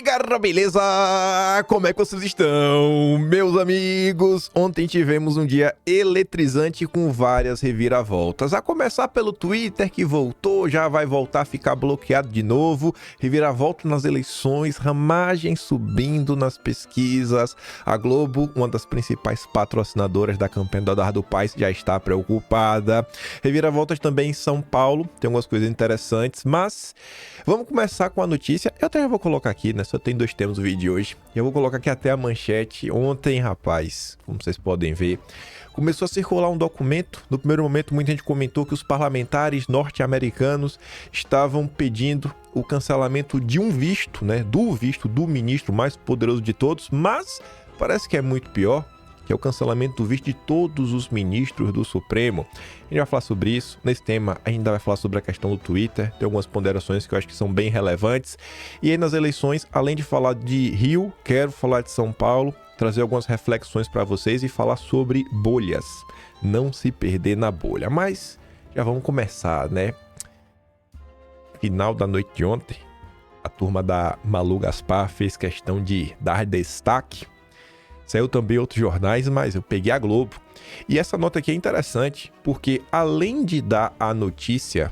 galera, beleza? Como é que vocês estão, meus amigos? Ontem tivemos um dia eletrizante com várias reviravoltas. A começar pelo Twitter, que voltou, já vai voltar a ficar bloqueado de novo. Reviravolta nas eleições, ramagem subindo nas pesquisas. A Globo, uma das principais patrocinadoras da campanha do Eduardo Paes, já está preocupada. Reviravoltas também em São Paulo, tem algumas coisas interessantes, mas vamos começar com a notícia. Eu até já vou colocar aqui, né? Só tem 2 temas no vídeo de hoje. E eu vou colocar aqui até a manchete. Ontem, rapaz, como vocês podem ver, começou a circular um documento. No primeiro momento, muita gente comentou que os parlamentares norte-americanos estavam pedindo o cancelamento de um visto, né? Do visto do ministro mais poderoso de todos, mas parece que é muito pior, que é o cancelamento do visto de todos os ministros do Supremo. A gente vai falar sobre isso. Nesse tema, ainda vai falar sobre a questão do Twitter. Tem algumas ponderações que eu acho que são bem relevantes. E aí, nas eleições, além de falar de Rio, quero falar de São Paulo, trazer algumas reflexões para vocês e falar sobre bolhas. Não se perder na bolha. Mas já vamos começar, né? Final da noite de ontem, a turma da Malu Gaspar fez questão de dar destaque. Saiu também outros jornais, mas eu peguei a Globo. E essa nota aqui é interessante, porque além de dar a notícia,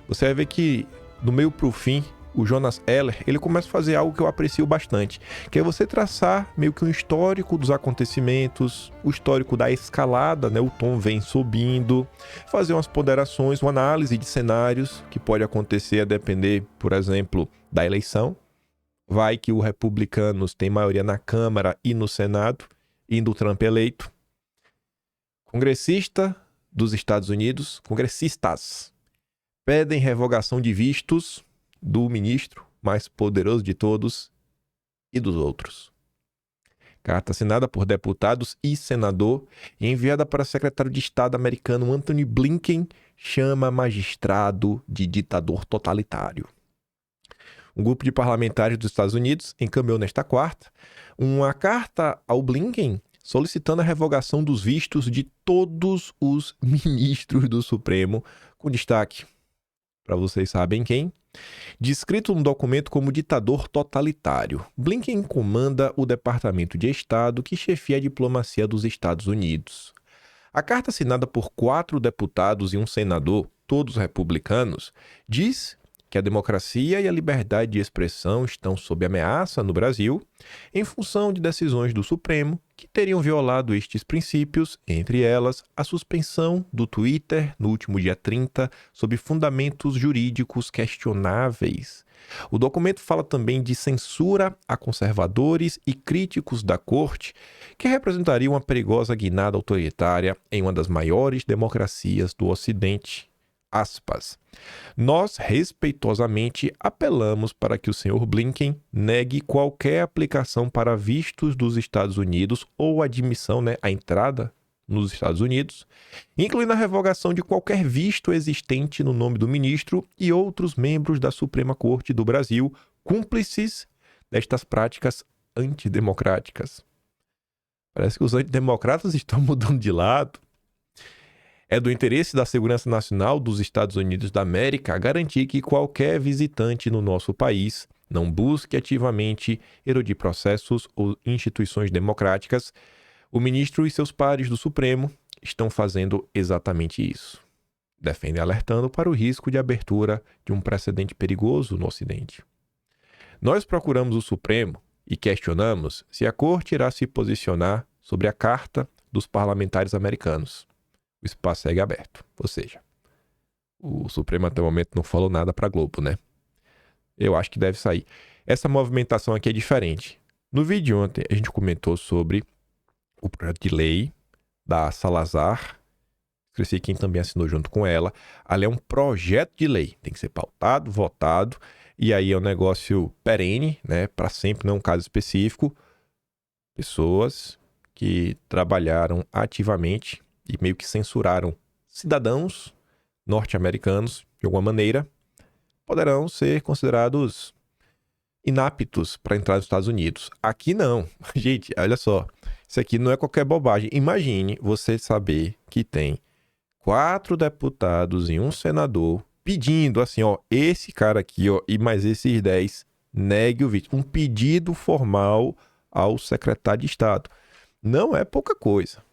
você vai ver que do meio para o fim, o Jonas Heller, ele começa a fazer algo que eu aprecio bastante, que é você traçar meio que um histórico dos acontecimentos, o histórico da escalada, né? O tom vem subindo, fazer umas ponderações, uma análise de cenários que pode acontecer a depender, por exemplo, da eleição. Vai que os republicanos têm maioria na Câmara e no Senado, indo o Trump eleito. Congressista dos Estados Unidos, congressistas, pedem revogação de vistos do ministro mais poderoso de todos e dos outros. Carta assinada por deputados e senador e enviada para o secretário de Estado americano Antony Blinken chama magistrado de ditador totalitário. Um grupo de parlamentares dos Estados Unidos encaminhou nesta quarta uma carta ao Blinken solicitando a revogação dos vistos de todos os ministros do Supremo, com destaque para vocês sabem quem, descrito no documento como ditador totalitário. Blinken comanda o Departamento de Estado que chefia a diplomacia dos Estados Unidos. A carta assinada por 4 deputados e um senador, todos republicanos, diz que a democracia e a liberdade de expressão estão sob ameaça no Brasil em função de decisões do Supremo que teriam violado estes princípios, entre elas a suspensão do Twitter no último dia 30 sob fundamentos jurídicos questionáveis. O documento fala também de censura a conservadores e críticos da corte, que representaria uma perigosa guinada autoritária em uma das maiores democracias do Ocidente. Aspas. Nós, respeitosamente, apelamos para que o Sr. Blinken negue qualquer aplicação para vistos dos Estados Unidos ou admissão, a entrada nos Estados Unidos, incluindo a revogação de qualquer visto existente no nome do ministro e outros membros da Suprema Corte do Brasil, cúmplices destas práticas antidemocráticas. Parece que os antidemocratas estão mudando de lado. É do interesse da segurança nacional dos Estados Unidos da América garantir que qualquer visitante no nosso país não busque ativamente erodir processos ou instituições democráticas. O ministro e seus pares do Supremo estão fazendo exatamente isso. Defendem alertando para o risco de abertura de um precedente perigoso no Ocidente. Nós procuramos o Supremo e questionamos se a Corte irá se posicionar sobre a Carta dos Parlamentares Americanos. O espaço segue aberto. Ou seja, o Supremo até o momento não falou nada para a Globo, né? Eu acho que deve sair. Essa movimentação aqui é diferente. No vídeo de ontem, a gente comentou sobre o projeto de lei da Salazar. Esqueci quem também assinou junto com ela. Ali é um projeto de lei. Tem que ser pautado, votado. E aí é um negócio perene, né? Para sempre, não é um caso específico. Pessoas que trabalharam ativamente e meio que censuraram cidadãos norte-americanos, de alguma maneira, poderão ser considerados inaptos para entrar nos Estados Unidos. Aqui não. Gente, olha só. Isso aqui não é qualquer bobagem. Imagine você saber que tem 4 deputados e um senador pedindo assim, ó, esse cara aqui, ó, e mais esses 10 negue o visto. Um pedido formal ao secretário de Estado. Não é pouca coisa.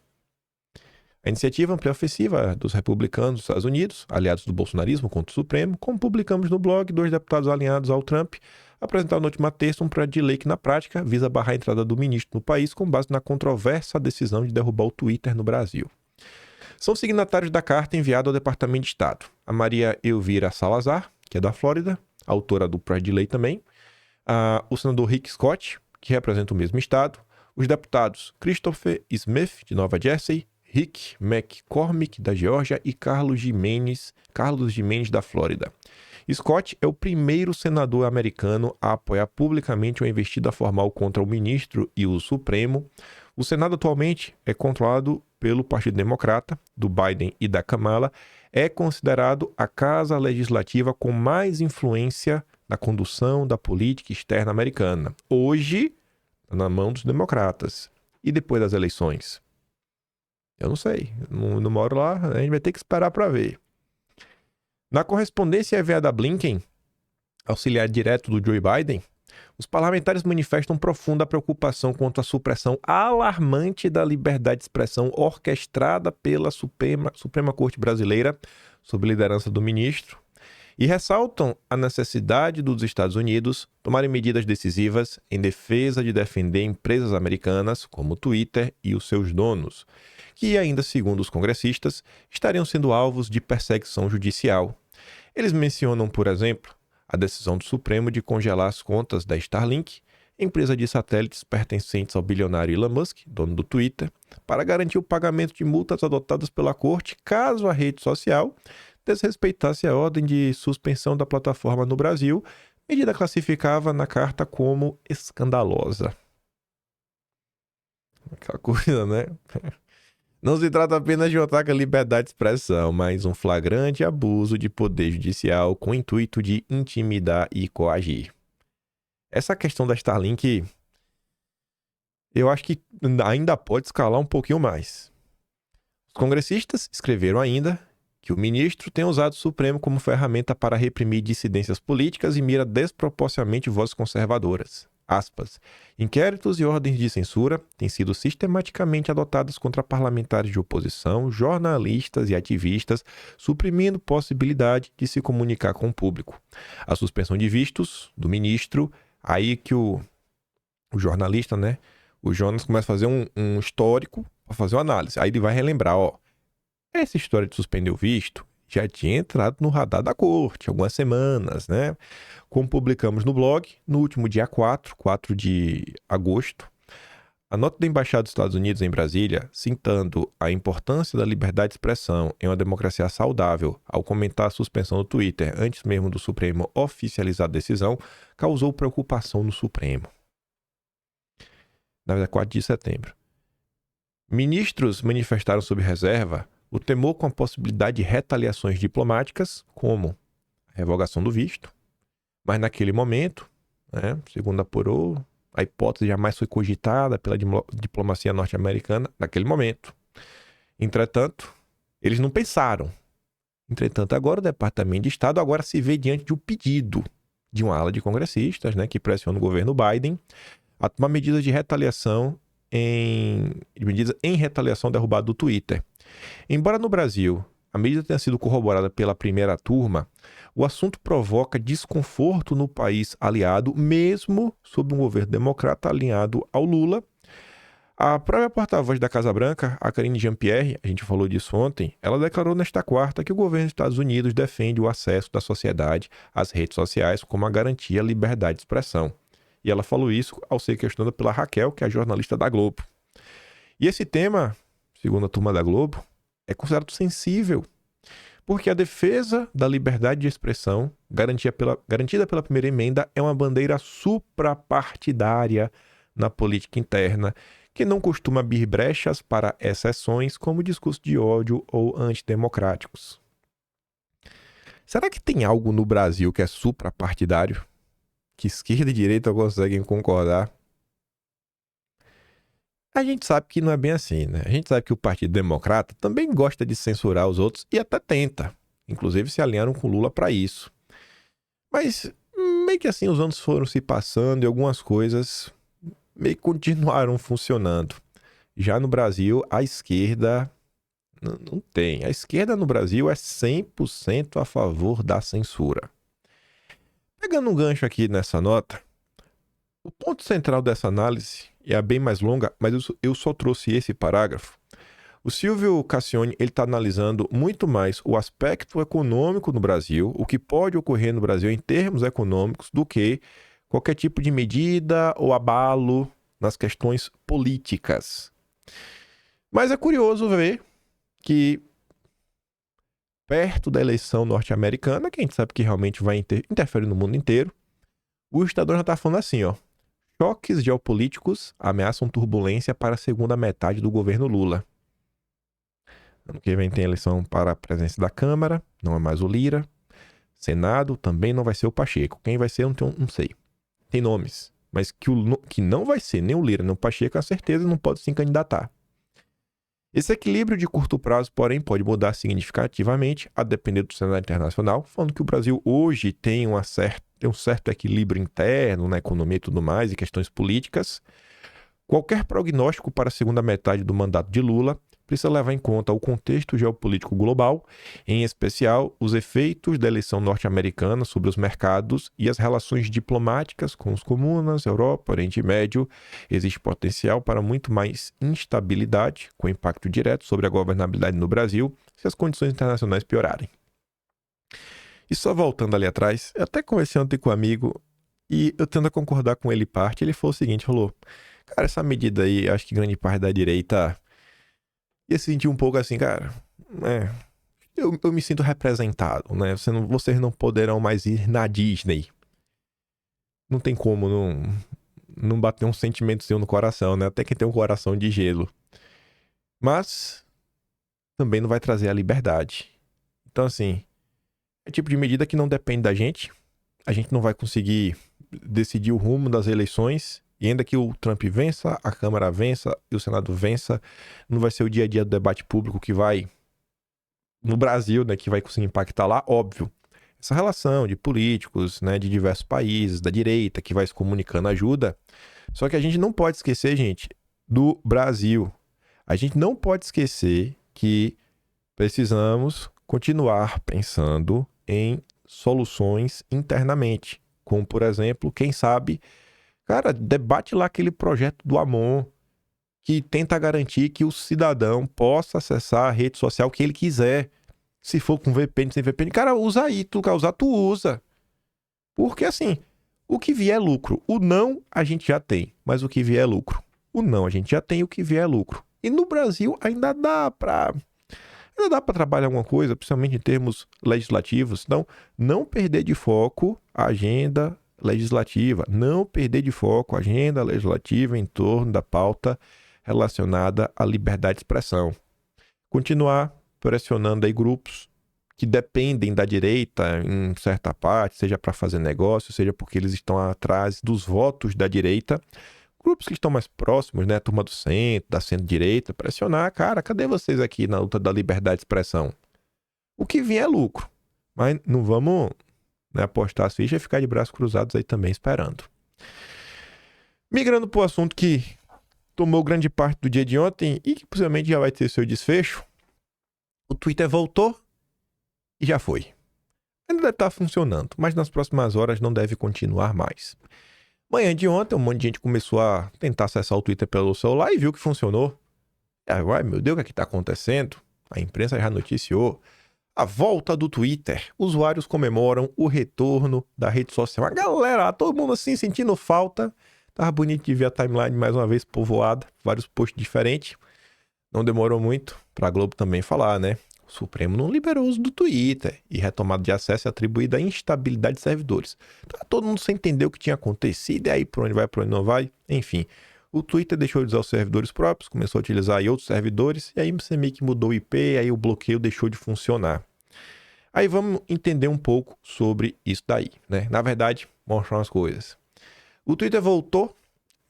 A iniciativa amplia a ofensiva dos republicanos dos Estados Unidos, aliados do bolsonarismo contra o Supremo, como publicamos no blog, 2 deputados alinhados ao Trump apresentaram na última terça um projeto de lei que, na prática, visa barrar a entrada do ministro no país com base na controversa decisão de derrubar o Twitter no Brasil. São signatários da carta enviada ao Departamento de Estado a Maria Elvira Salazar, que é da Flórida, autora do projeto de lei também, o senador Rick Scott, que representa o mesmo estado, os deputados Christopher Smith, de Nova Jersey, Rick McCormick, da Geórgia, e Carlos Gimenez, da Flórida. Scott é o primeiro senador americano a apoiar publicamente uma investida formal contra o ministro e o Supremo. O Senado atualmente é controlado pelo Partido Democrata, do Biden e da Kamala. É considerado a casa legislativa com mais influência na condução da política externa americana. Hoje, está na mão dos democratas. E depois das eleições? Eu não sei. Não moro lá, a gente vai ter que esperar para ver. Na correspondência enviada a Blinken, auxiliar direto do Joe Biden, os parlamentares manifestam profunda preocupação quanto à supressão alarmante da liberdade de expressão orquestrada pela Suprema Corte Brasileira, sob liderança do ministro, e ressaltam a necessidade dos Estados Unidos tomarem medidas decisivas em defesa de defender empresas americanas, como o Twitter e os seus donos, que ainda, segundo os congressistas, estariam sendo alvos de perseguição judicial. Eles mencionam, por exemplo, a decisão do Supremo de congelar as contas da Starlink, empresa de satélites pertencentes ao bilionário Elon Musk, dono do Twitter, para garantir o pagamento de multas adotadas pela corte caso a rede social desrespeitasse a ordem de suspensão da plataforma no Brasil, medida classificava na carta como escandalosa. Aquela coisa, né? Não se trata apenas de um ataque à liberdade de expressão, mas um flagrante abuso de poder judicial com o intuito de intimidar e coagir. Essa questão da Starlink, eu acho que ainda pode escalar um pouquinho mais. Os congressistas escreveram ainda que o ministro tem usado o Supremo como ferramenta para reprimir dissidências políticas e mira desproporcionalmente vozes conservadoras. Aspas. Inquéritos e ordens de censura têm sido sistematicamente adotados contra parlamentares de oposição, jornalistas e ativistas, suprimindo possibilidade de se comunicar com o público. A suspensão de vistos do ministro, aí que o jornalista, né, o Jonas começa a fazer um histórico para fazer uma análise. Aí ele vai relembrar, essa história de suspender o visto já tinha entrado no radar da corte há algumas semanas, né? Como publicamos no blog, no último dia 4 de agosto, a nota da Embaixada dos Estados Unidos em Brasília, citando a importância da liberdade de expressão em uma democracia saudável, ao comentar a suspensão do Twitter antes mesmo do Supremo oficializar a decisão, causou preocupação no Supremo. Na verdade, 4 de setembro. Ministros manifestaram sob reserva o temor com a possibilidade de retaliações diplomáticas, como a revogação do visto, mas naquele momento, né, segundo apurou, a hipótese jamais foi cogitada pela diplomacia norte-americana naquele momento. Entretanto, eles não pensaram. Entretanto, agora o Departamento de Estado agora se vê diante de um pedido de uma ala de congressistas, né, que pressiona o governo Biden a tomar medidas de retaliação em retaliação ao derrubado do Twitter. Embora no Brasil a medida tenha sido corroborada pela primeira turma, o assunto provoca desconforto no país aliado, mesmo sob um governo democrata alinhado ao Lula. A própria porta-voz da Casa Branca, a Karine Jean-Pierre, a gente falou disso ontem, ela declarou nesta quarta que o governo dos Estados Unidos defende o acesso da sociedade às redes sociais como a garantia à liberdade de expressão. E ela falou isso ao ser questionada pela Raquel, que é a jornalista da Globo. E esse tema, segundo a turma da Globo, é considerado sensível, porque a defesa da liberdade de expressão, garantida pela primeira emenda, é uma bandeira suprapartidária na política interna, que não costuma abrir brechas para exceções como discurso de ódio ou antidemocráticos. Será que tem algo no Brasil que é suprapartidário? Que esquerda e direita conseguem concordar? A gente sabe que não é bem assim, né? A gente sabe que o Partido Democrata também gosta de censurar os outros e até tenta. Inclusive se alinharam com Lula para isso. Mas meio que assim os anos foram se passando e algumas coisas meio que continuaram funcionando. Já no Brasil, a esquerda não tem. A esquerda no Brasil é 100% a favor da censura. Pegando um gancho aqui nessa nota, o ponto central dessa análise é bem mais longa, mas eu só trouxe esse parágrafo. O Silvio Cassione está analisando muito mais o aspecto econômico no Brasil, o que pode ocorrer no Brasil em termos econômicos, do que qualquer tipo de medida ou abalo nas questões políticas. Mas é curioso ver que perto da eleição norte-americana, que a gente sabe que realmente vai interferir no mundo inteiro, o Estadão já está falando assim, ó. Choques geopolíticos ameaçam turbulência para a segunda metade do governo Lula. Ano que vem tem eleição para a presidência da Câmara, não é mais o Lira. Senado também não vai ser o Pacheco. Quem vai ser, não sei. Tem nomes, mas que não vai ser nem o Lira nem o Pacheco, com certeza não pode se candidatar. Esse equilíbrio de curto prazo, porém, pode mudar significativamente a depender do cenário internacional, falando que o Brasil hoje tem um certo equilíbrio interno na economia e tudo mais, e questões políticas. Qualquer prognóstico para a segunda metade do mandato de Lula precisa levar em conta o contexto geopolítico global, em especial os efeitos da eleição norte-americana sobre os mercados e as relações diplomáticas com os comunas, Europa, Oriente Médio. Existe potencial para muito mais instabilidade, com impacto direto sobre a governabilidade no Brasil, se as condições internacionais piorarem. E só voltando ali atrás, eu até conversei ontem com um amigo e eu tendo a concordar com ele parte, ele falou o seguinte, falou, cara, essa medida aí, acho que grande parte da direita ia se sentir um pouco assim, cara, eu me sinto representado, né? Vocês não poderão mais ir na Disney. Não tem como não bater um sentimentozinho no coração, né? Até que tem um coração de gelo. Mas também não vai trazer a liberdade. Então, assim, é tipo de medida que não depende da gente. A gente não vai conseguir decidir o rumo das eleições. E ainda que o Trump vença, a Câmara vença e o Senado vença, não vai ser o dia a dia do debate público que vai, no Brasil, né, que vai conseguir impactar lá, óbvio. Essa relação de políticos, né, de diversos países, da direita, que vai se comunicando ajuda. Só que a gente não pode esquecer, gente, do Brasil. A gente não pode esquecer que precisamos continuar pensando em soluções internamente. Como, por exemplo, quem sabe, cara, debate lá aquele projeto do Amon que tenta garantir que o cidadão possa acessar a rede social que ele quiser. Se for com VPN, sem VPN, cara, usa aí. Tu quer usar, tu usa. Porque assim, o que vier é lucro. O não a gente já tem, mas o que vier é lucro. O não a gente já tem, o que vier é lucro. E no Brasil ainda dá pra trabalhar alguma coisa, principalmente em termos legislativos. Então, não perder de foco a agenda legislativa, não perder de foco a agenda legislativa em torno da pauta relacionada à liberdade de expressão. Continuar pressionando aí grupos que dependem da direita em certa parte, seja para fazer negócio, seja porque eles estão atrás dos votos da direita. Grupos que estão mais próximos, né, a turma do centro, da centro-direita, pressionar, cara, cadê vocês aqui na luta da liberdade de expressão? O que vier é lucro, mas não vamos, né, apostar as fichas e ficar de braços cruzados aí também esperando. Migrando para o assunto que tomou grande parte do dia de ontem e que possivelmente já vai ter seu desfecho, o Twitter voltou e já foi. Ainda deve estar funcionando, mas nas próximas horas não deve continuar mais. Manhã de ontem, um monte de gente começou a tentar acessar o Twitter pelo celular e viu que funcionou. Ai, meu Deus, o que está acontecendo? A imprensa já noticiou a volta do Twitter. Usuários comemoram o retorno da rede social. A galera, todo mundo assim sentindo falta. Tava bonito de ver a timeline mais uma vez povoada, vários posts diferentes. Não demorou muito para a Globo também falar, né? O Supremo não liberou o uso do Twitter e retomada de acesso é atribuída à instabilidade de servidores. Então, todo mundo sem entender o que tinha acontecido, e aí por onde vai, por onde não vai. Enfim, o Twitter deixou de usar os servidores próprios, começou a utilizar aí outros servidores, e aí você meio que mudou o IP, aí o bloqueio deixou de funcionar. Aí vamos entender um pouco sobre isso daí, né? Na verdade, mostrar umas coisas. O Twitter voltou,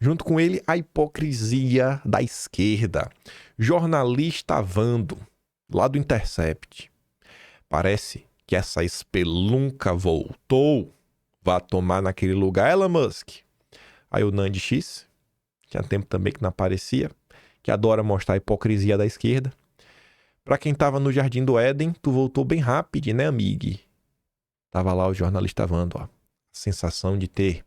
junto com ele a hipocrisia da esquerda. Jornalista Vando, lá do Intercept. Parece que essa espelunca voltou. Vá tomar naquele lugar, Elon Musk. Aí o Nandi X, tinha tempo também que não aparecia, que adora mostrar a hipocrisia da esquerda. Pra quem tava no Jardim do Éden, tu voltou bem rápido, né, amigo? Tava lá o jornalista Vando, ó. A sensação de ter,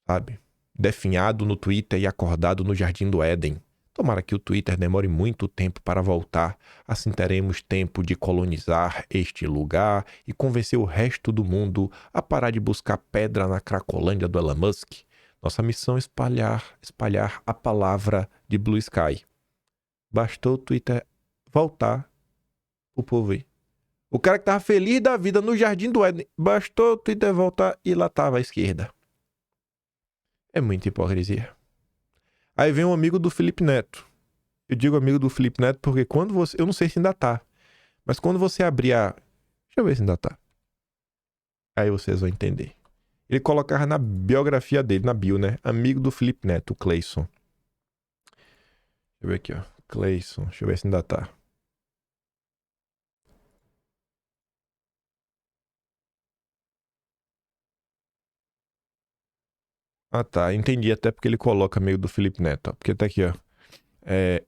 sabe, definhado no Twitter e acordado no Jardim do Éden. Tomara que o Twitter demore muito tempo para voltar, assim teremos tempo de colonizar este lugar e convencer o resto do mundo a parar de buscar pedra na Cracolândia do Elon Musk. Nossa missão é espalhar a palavra de Blue Sky. Bastou o Twitter voltar, o povo aí. O cara que tava feliz da vida no Jardim do Éden, bastou o Twitter voltar e lá tava a esquerda. É muita hipocrisia. Aí vem um amigo do Felipe Neto. Eu digo amigo do Felipe Neto porque quando você... Eu não sei se ainda tá. Mas quando você abrir a... Deixa eu ver se ainda tá. Aí vocês vão entender. Ele colocava na biografia dele, na bio, né? Amigo do Felipe Neto, o Cleison. Deixa eu ver aqui, ó. Cleison. Deixa eu ver se ainda tá. Ah, tá. Entendi até porque ele coloca amigo do Felipe Neto. Ó. Porque tá aqui, ó.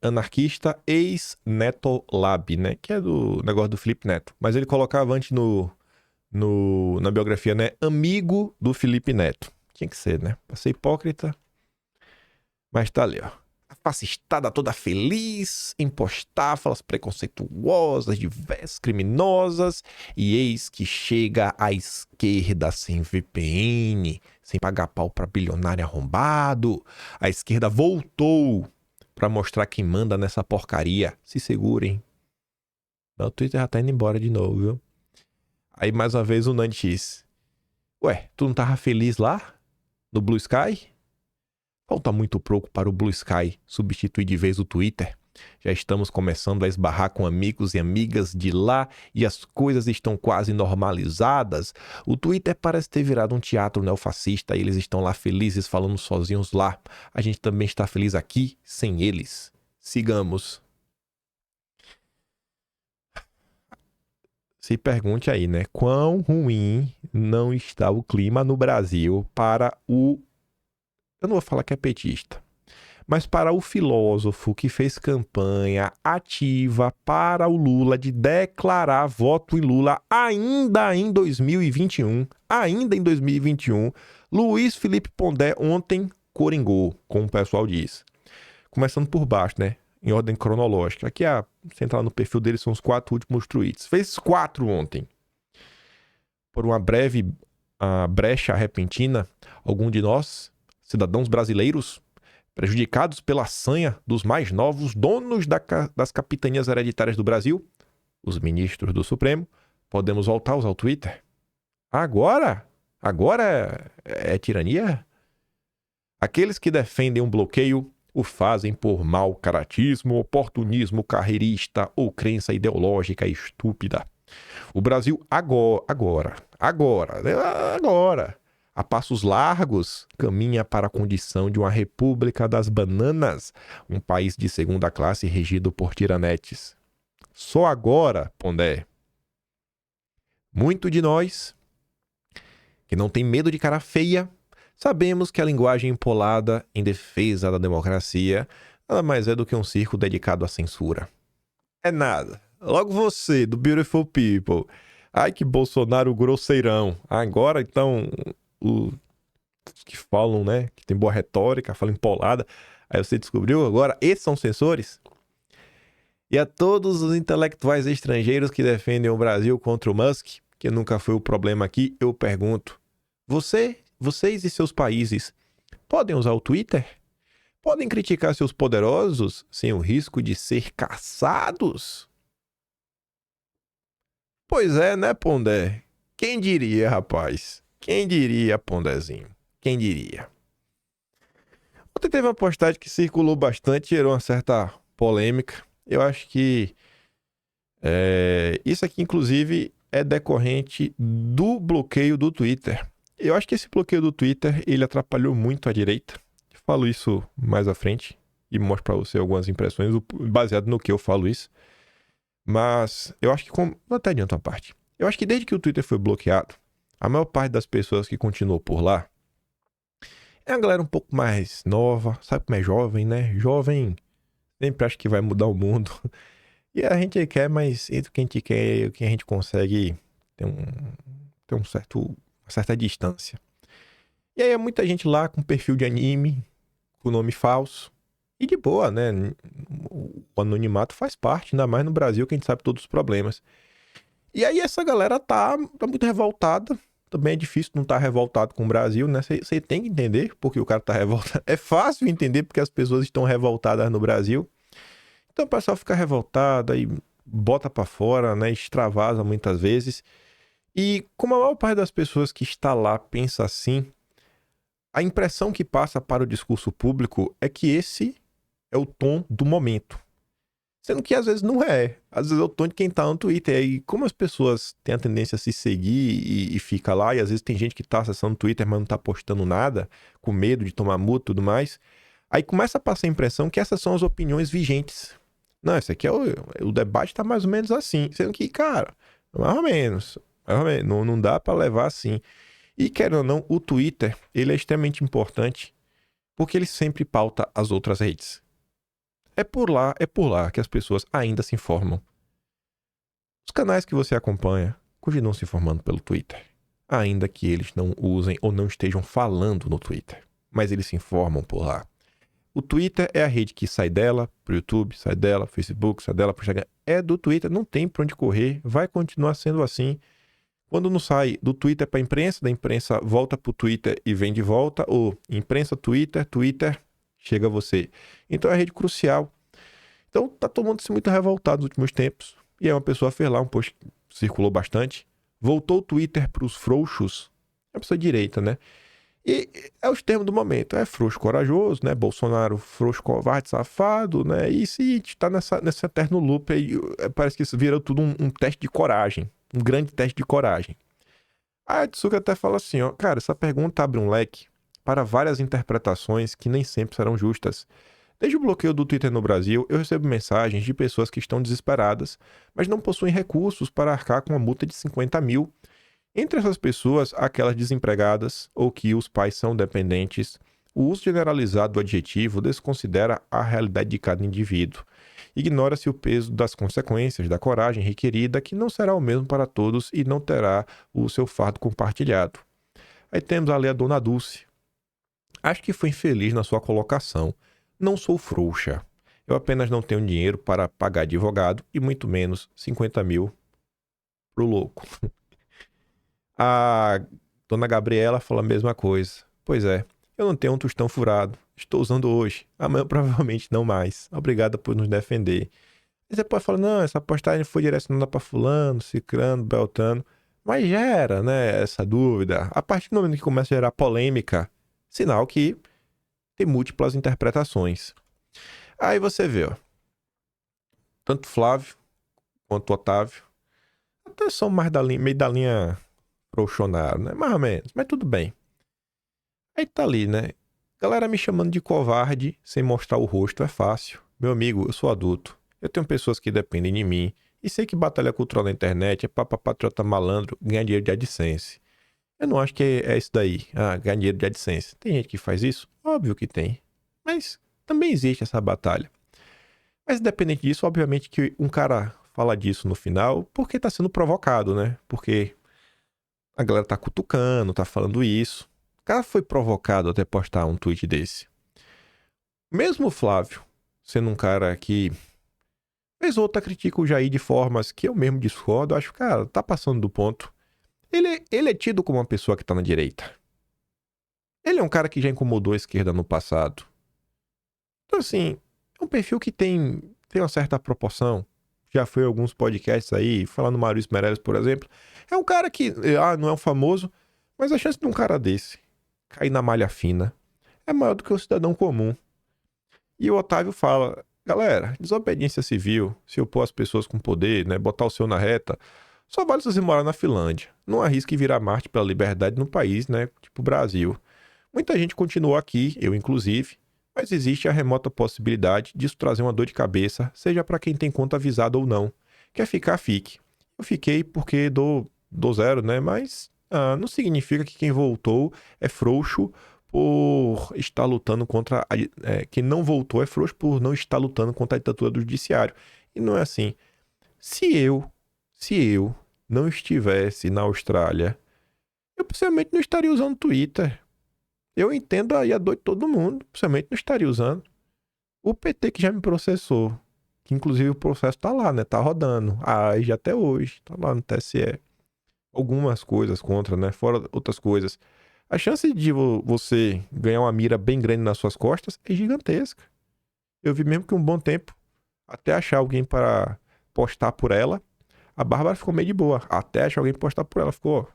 Anarquista ex-Netolab, né? Que é do negócio do Felipe Neto. Mas ele colocava antes na biografia, né? Amigo do Felipe Neto. Tinha que ser, né? Pra ser hipócrita. Mas tá ali, ó. A fascistada toda feliz em postar falas preconceituosas, diversas, criminosas. E eis que chega a esquerda sem VPN, sem pagar pau pra bilionário arrombado. A esquerda voltou pra mostrar quem manda nessa porcaria. Se segurem. O Twitter já tá indo embora de novo, viu? Aí mais uma vez o Nantes. Ué, tu não tava feliz lá? No Blue Sky? Falta muito pouco para o Blue Sky substituir de vez o Twitter. Já estamos começando a esbarrar com amigos e amigas de lá e as coisas estão quase normalizadas. O Twitter parece ter virado um teatro neofascista e eles estão lá felizes falando sozinhos lá. A gente também está feliz aqui sem eles. Sigamos. Se pergunte aí, né? Quão ruim não está o clima no Brasil para o... Eu não vou falar que é petista, mas para o filósofo que fez campanha ativa para o Lula de declarar voto em Lula ainda em 2021. Ainda em 2021, Luiz Felipe Pondé ontem coringou, como o pessoal diz. Começando por baixo, né? Em ordem cronológica. Aqui, se entrar no perfil dele, são os 4 últimos tweets. Fez 4 ontem. Por uma breve brecha repentina, algum de nós, cidadãos brasileiros, prejudicados pela sanha dos mais novos donos das capitanias hereditárias do Brasil, os ministros do Supremo, podemos voltar a usar o Twitter? Agora? Agora é tirania? Aqueles que defendem um bloqueio o fazem por mau caratismo, oportunismo carreirista ou crença ideológica estúpida. O Brasil agora, a passos largos, caminha para a condição de uma república das bananas, um país de segunda classe regido por tiranetes. Só agora, Pondé. Muito de nós, que não tem medo de cara feia, sabemos que a linguagem empolada em defesa da democracia nada mais é do que um circo dedicado à censura. É nada. Logo você, do Beautiful People. Ai, que Bolsonaro grosseirão. Agora, então, os que falam, né, que tem boa retórica, falam empolada. Aí você descobriu agora, esses são censores? E a todos os intelectuais estrangeiros que defendem o Brasil contra o Musk, que nunca foi o problema aqui, eu pergunto. Vocês e seus países podem usar o Twitter? Podem criticar seus poderosos sem o risco de ser caçados? Pois é, né, Pondé? Quem diria, rapaz? Quem diria, Pondézinho? Quem diria? Ontem teve uma postagem que circulou bastante, gerou uma certa polêmica. Eu acho que isso aqui, inclusive, é decorrente do bloqueio do Twitter. Eu acho que esse bloqueio do Twitter, ele atrapalhou muito a direita. Eu falo isso mais à frente e mostro para você algumas impressões baseado no que eu falo isso. Mas eu acho que... Não até adianta uma parte. Eu acho que desde que o Twitter foi bloqueado, a maior parte das pessoas que continuou por lá é a galera um pouco mais nova, sabe como é jovem, né? Jovem sempre acha que vai mudar o mundo. E a gente quer, mas entre o que a gente quer e o que a gente consegue tem uma certa distância. E aí é muita gente lá com perfil de anime, com nome falso. E de boa, né? O anonimato faz parte, ainda mais no Brasil, que a gente sabe todos os problemas. E aí essa galera tá muito revoltada. Também é difícil não estar revoltado com o Brasil, né? Você tem que entender porque o cara tá revoltado. É fácil entender porque as pessoas estão revoltadas no Brasil. Então o pessoal fica revoltado, aí bota pra fora, né? Extravasa muitas vezes. E como a maior parte das pessoas que está lá pensa assim, a impressão que passa para o discurso público é que esse é o tom do momento. Sendo que às vezes não é. Às vezes é o tom de quem tá no Twitter. E como as pessoas têm a tendência a se seguir e fica lá, e às vezes tem gente que tá acessando o Twitter, mas não tá postando nada, com medo de tomar multa e tudo mais, aí começa a passar a impressão que essas são as opiniões vigentes. Não, esse aqui é o debate tá mais ou menos assim. Sendo que, cara, mais ou menos. Não dá pra levar assim. E querendo ou não, o Twitter, ele é extremamente importante porque ele sempre pauta as outras redes. É por lá que as pessoas ainda se informam. Os canais que você acompanha continuam se informando pelo Twitter, ainda que eles não usem ou não estejam falando no Twitter, mas eles se informam por lá. O Twitter é a rede que sai dela pro YouTube, sai dela pro Facebook, sai dela pro Instagram. É do Twitter, não tem pra onde correr, vai continuar sendo assim. Quando não sai do Twitter para a imprensa, da imprensa volta para o Twitter e vem de volta, ou imprensa, Twitter, chega a você. Então é a rede crucial. Então tá todo mundo muito revoltado nos últimos tempos. E aí uma pessoa fez lá um post que circulou bastante. Voltou o Twitter para os frouxos. É a pessoa direita, né? E é os termos do momento. É frouxo corajoso, né? Bolsonaro frouxo covarde, safado, né? E se a gente tá nessa eterno loop aí, parece que isso vira tudo um teste de coragem. Um grande teste de coragem. A Tsuka até fala assim, ó, cara, essa pergunta abre um leque para várias interpretações que nem sempre serão justas. Desde o bloqueio do Twitter no Brasil, eu recebo mensagens de pessoas que estão desesperadas, mas não possuem recursos para arcar com uma multa de 50 mil. Entre essas pessoas, aquelas desempregadas ou que os pais são dependentes, o uso generalizado do adjetivo desconsidera a realidade de cada indivíduo. Ignora-se o peso das consequências da coragem requerida, que não será o mesmo para todos e não terá o seu fardo compartilhado. Aí temos ali a Dona Dulce. Acho que foi infeliz na sua colocação. Não sou frouxa. Eu apenas não tenho dinheiro para pagar advogado e muito menos 50 mil pro louco. A Dona Gabriela fala a mesma coisa. Pois é, eu não tenho um tostão furado. Estou usando hoje. Amanhã provavelmente não mais. Obrigada por nos defender. E você pode falar, não, essa postagem foi direcionada para fulano, cicrano, beltrano. Mas gera, né, essa dúvida. A partir do momento que começa a gerar polêmica, sinal que tem múltiplas interpretações. Aí você vê, ó. Tanto Flávio quanto Otávio até são mais meio da linha Bolsonaro, né? Mais ou menos, mas tudo bem. Aí tá ali, né? Galera me chamando de covarde sem mostrar o rosto é fácil. Meu amigo, eu sou adulto. Eu tenho pessoas que dependem de mim. E sei que batalha cultural na internet é pra patriota malandro ganhar dinheiro de AdSense. Eu não acho que é isso daí. Ah, ganhar dinheiro de AdSense. Tem gente que faz isso? Óbvio que tem. Mas também existe essa batalha. Mas independente disso, obviamente que um cara fala disso no final porque tá sendo provocado, né? Porque a galera tá cutucando, tá falando isso. O cara foi provocado até postar um tweet desse. Mesmo o Flávio, sendo um cara que vez ou outra critica o Jair de formas que eu mesmo discordo, acho que, cara, tá passando do ponto. Ele é tido como uma pessoa que tá na direita. Ele é um cara que já incomodou a esquerda no passado. Então, assim, é um perfil que tem uma certa proporção. Já foi em alguns podcasts aí, falando do Maurício Meirelles, por exemplo. É um cara que, não é um famoso, mas a chance de um cara desse cair na malha fina é maior do que o cidadão comum. E o Otávio fala, galera, desobediência civil, se opor às pessoas com poder, né, botar o seu na reta, só vale se você morar na Finlândia. Não arrisque virar Marte pela liberdade no país, né, tipo o Brasil. Muita gente continuou aqui, eu inclusive, mas existe a remota possibilidade disso trazer uma dor de cabeça, seja para quem tem conta avisada ou não. Quer ficar, fique. Eu fiquei porque dou zero, né, mas não significa que quem voltou é frouxo por estar lutando contra... quem não voltou é frouxo por não estar lutando contra a ditadura do judiciário. E não é assim. Se eu não estivesse na Austrália, eu possivelmente não estaria usando o Twitter. Eu entendo aí a dor de todo mundo, possivelmente não estaria usando. O PT que já me processou, que inclusive o processo tá lá, né? Tá rodando. Já até hoje, tá lá no TSE. Algumas coisas contra, né? Fora outras coisas. A chance de você ganhar uma mira bem grande nas suas costas é gigantesca. Eu vi mesmo que um bom tempo, até achar alguém para postar por ela, a Bárbara ficou meio de boa. Até achar alguém pra postar por ela, ficou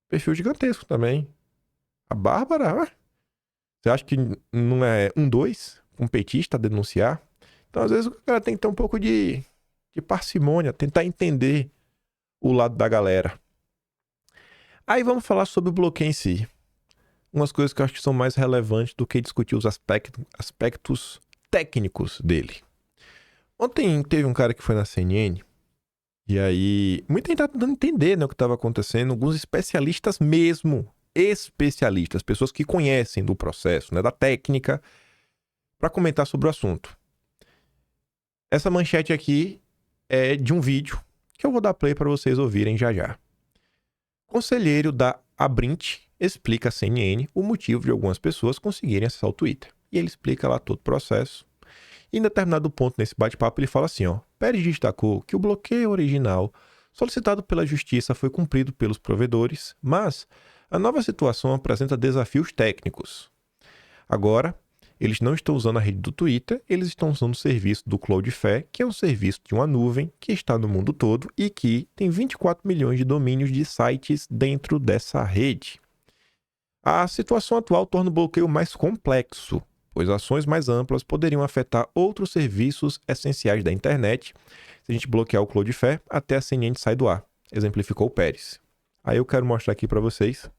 perfil gigantesco também. A Bárbara, você acha que não é dois um petista denunciar? Então, às vezes, o cara tem que ter um pouco de parcimônia, tentar entender o lado da galera. Aí vamos falar sobre o bloqueio em si. Umas coisas que eu acho que são mais relevantes do que discutir os aspectos técnicos dele. Ontem teve um cara que foi na CNN, e aí muita gente tá tentando entender, né, o que estava acontecendo. Alguns especialistas mesmo, pessoas que conhecem do processo, né, da técnica, para comentar sobre o assunto. Essa manchete aqui é de um vídeo que eu vou dar play para vocês ouvirem já já. Conselheiro da Abrint explica à CNN o motivo de algumas pessoas conseguirem acessar o Twitter. E ele explica lá todo o processo. E em determinado ponto nesse bate-papo ele fala assim, Pérez destacou que o bloqueio original solicitado pela Justiça foi cumprido pelos provedores, mas a nova situação apresenta desafios técnicos. Agora, eles não estão usando a rede do Twitter, eles estão usando o serviço do Cloudflare, que é um serviço de uma nuvem que está no mundo todo e que tem 24 milhões de domínios de sites dentro dessa rede. A situação atual torna o bloqueio mais complexo, pois ações mais amplas poderiam afetar outros serviços essenciais da internet. Se a gente bloquear o Cloudflare, até a CNN sai do ar, exemplificou o Pérez. Aí eu quero mostrar aqui para vocês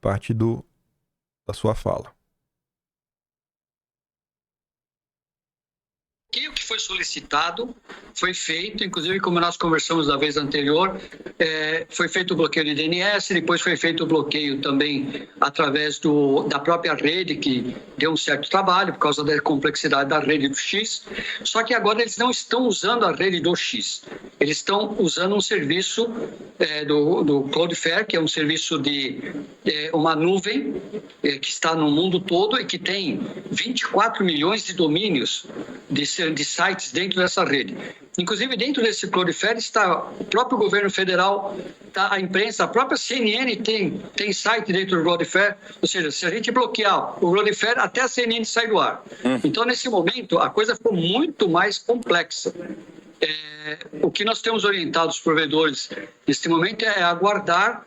parte da sua fala. O que foi solicitado foi feito, inclusive como nós conversamos da vez anterior, foi feito o bloqueio de DNS, depois foi feito o bloqueio também através da própria rede, que deu um certo trabalho por causa da complexidade da rede do X, só que agora eles não estão usando a rede do X, eles estão usando um serviço do Cloudflare, que é um serviço de uma nuvem que está no mundo todo e que tem 24 milhões de domínios de sites dentro dessa rede. Inclusive, dentro desse Cloudflare está o próprio governo federal, tá a imprensa, a própria CNN tem site dentro do Cloudflare, ou seja, se a gente bloquear o Cloudflare, até a CNN sai do ar. Então, nesse momento, a coisa ficou muito mais complexa. O que nós temos orientado os provedores nesse momento é aguardar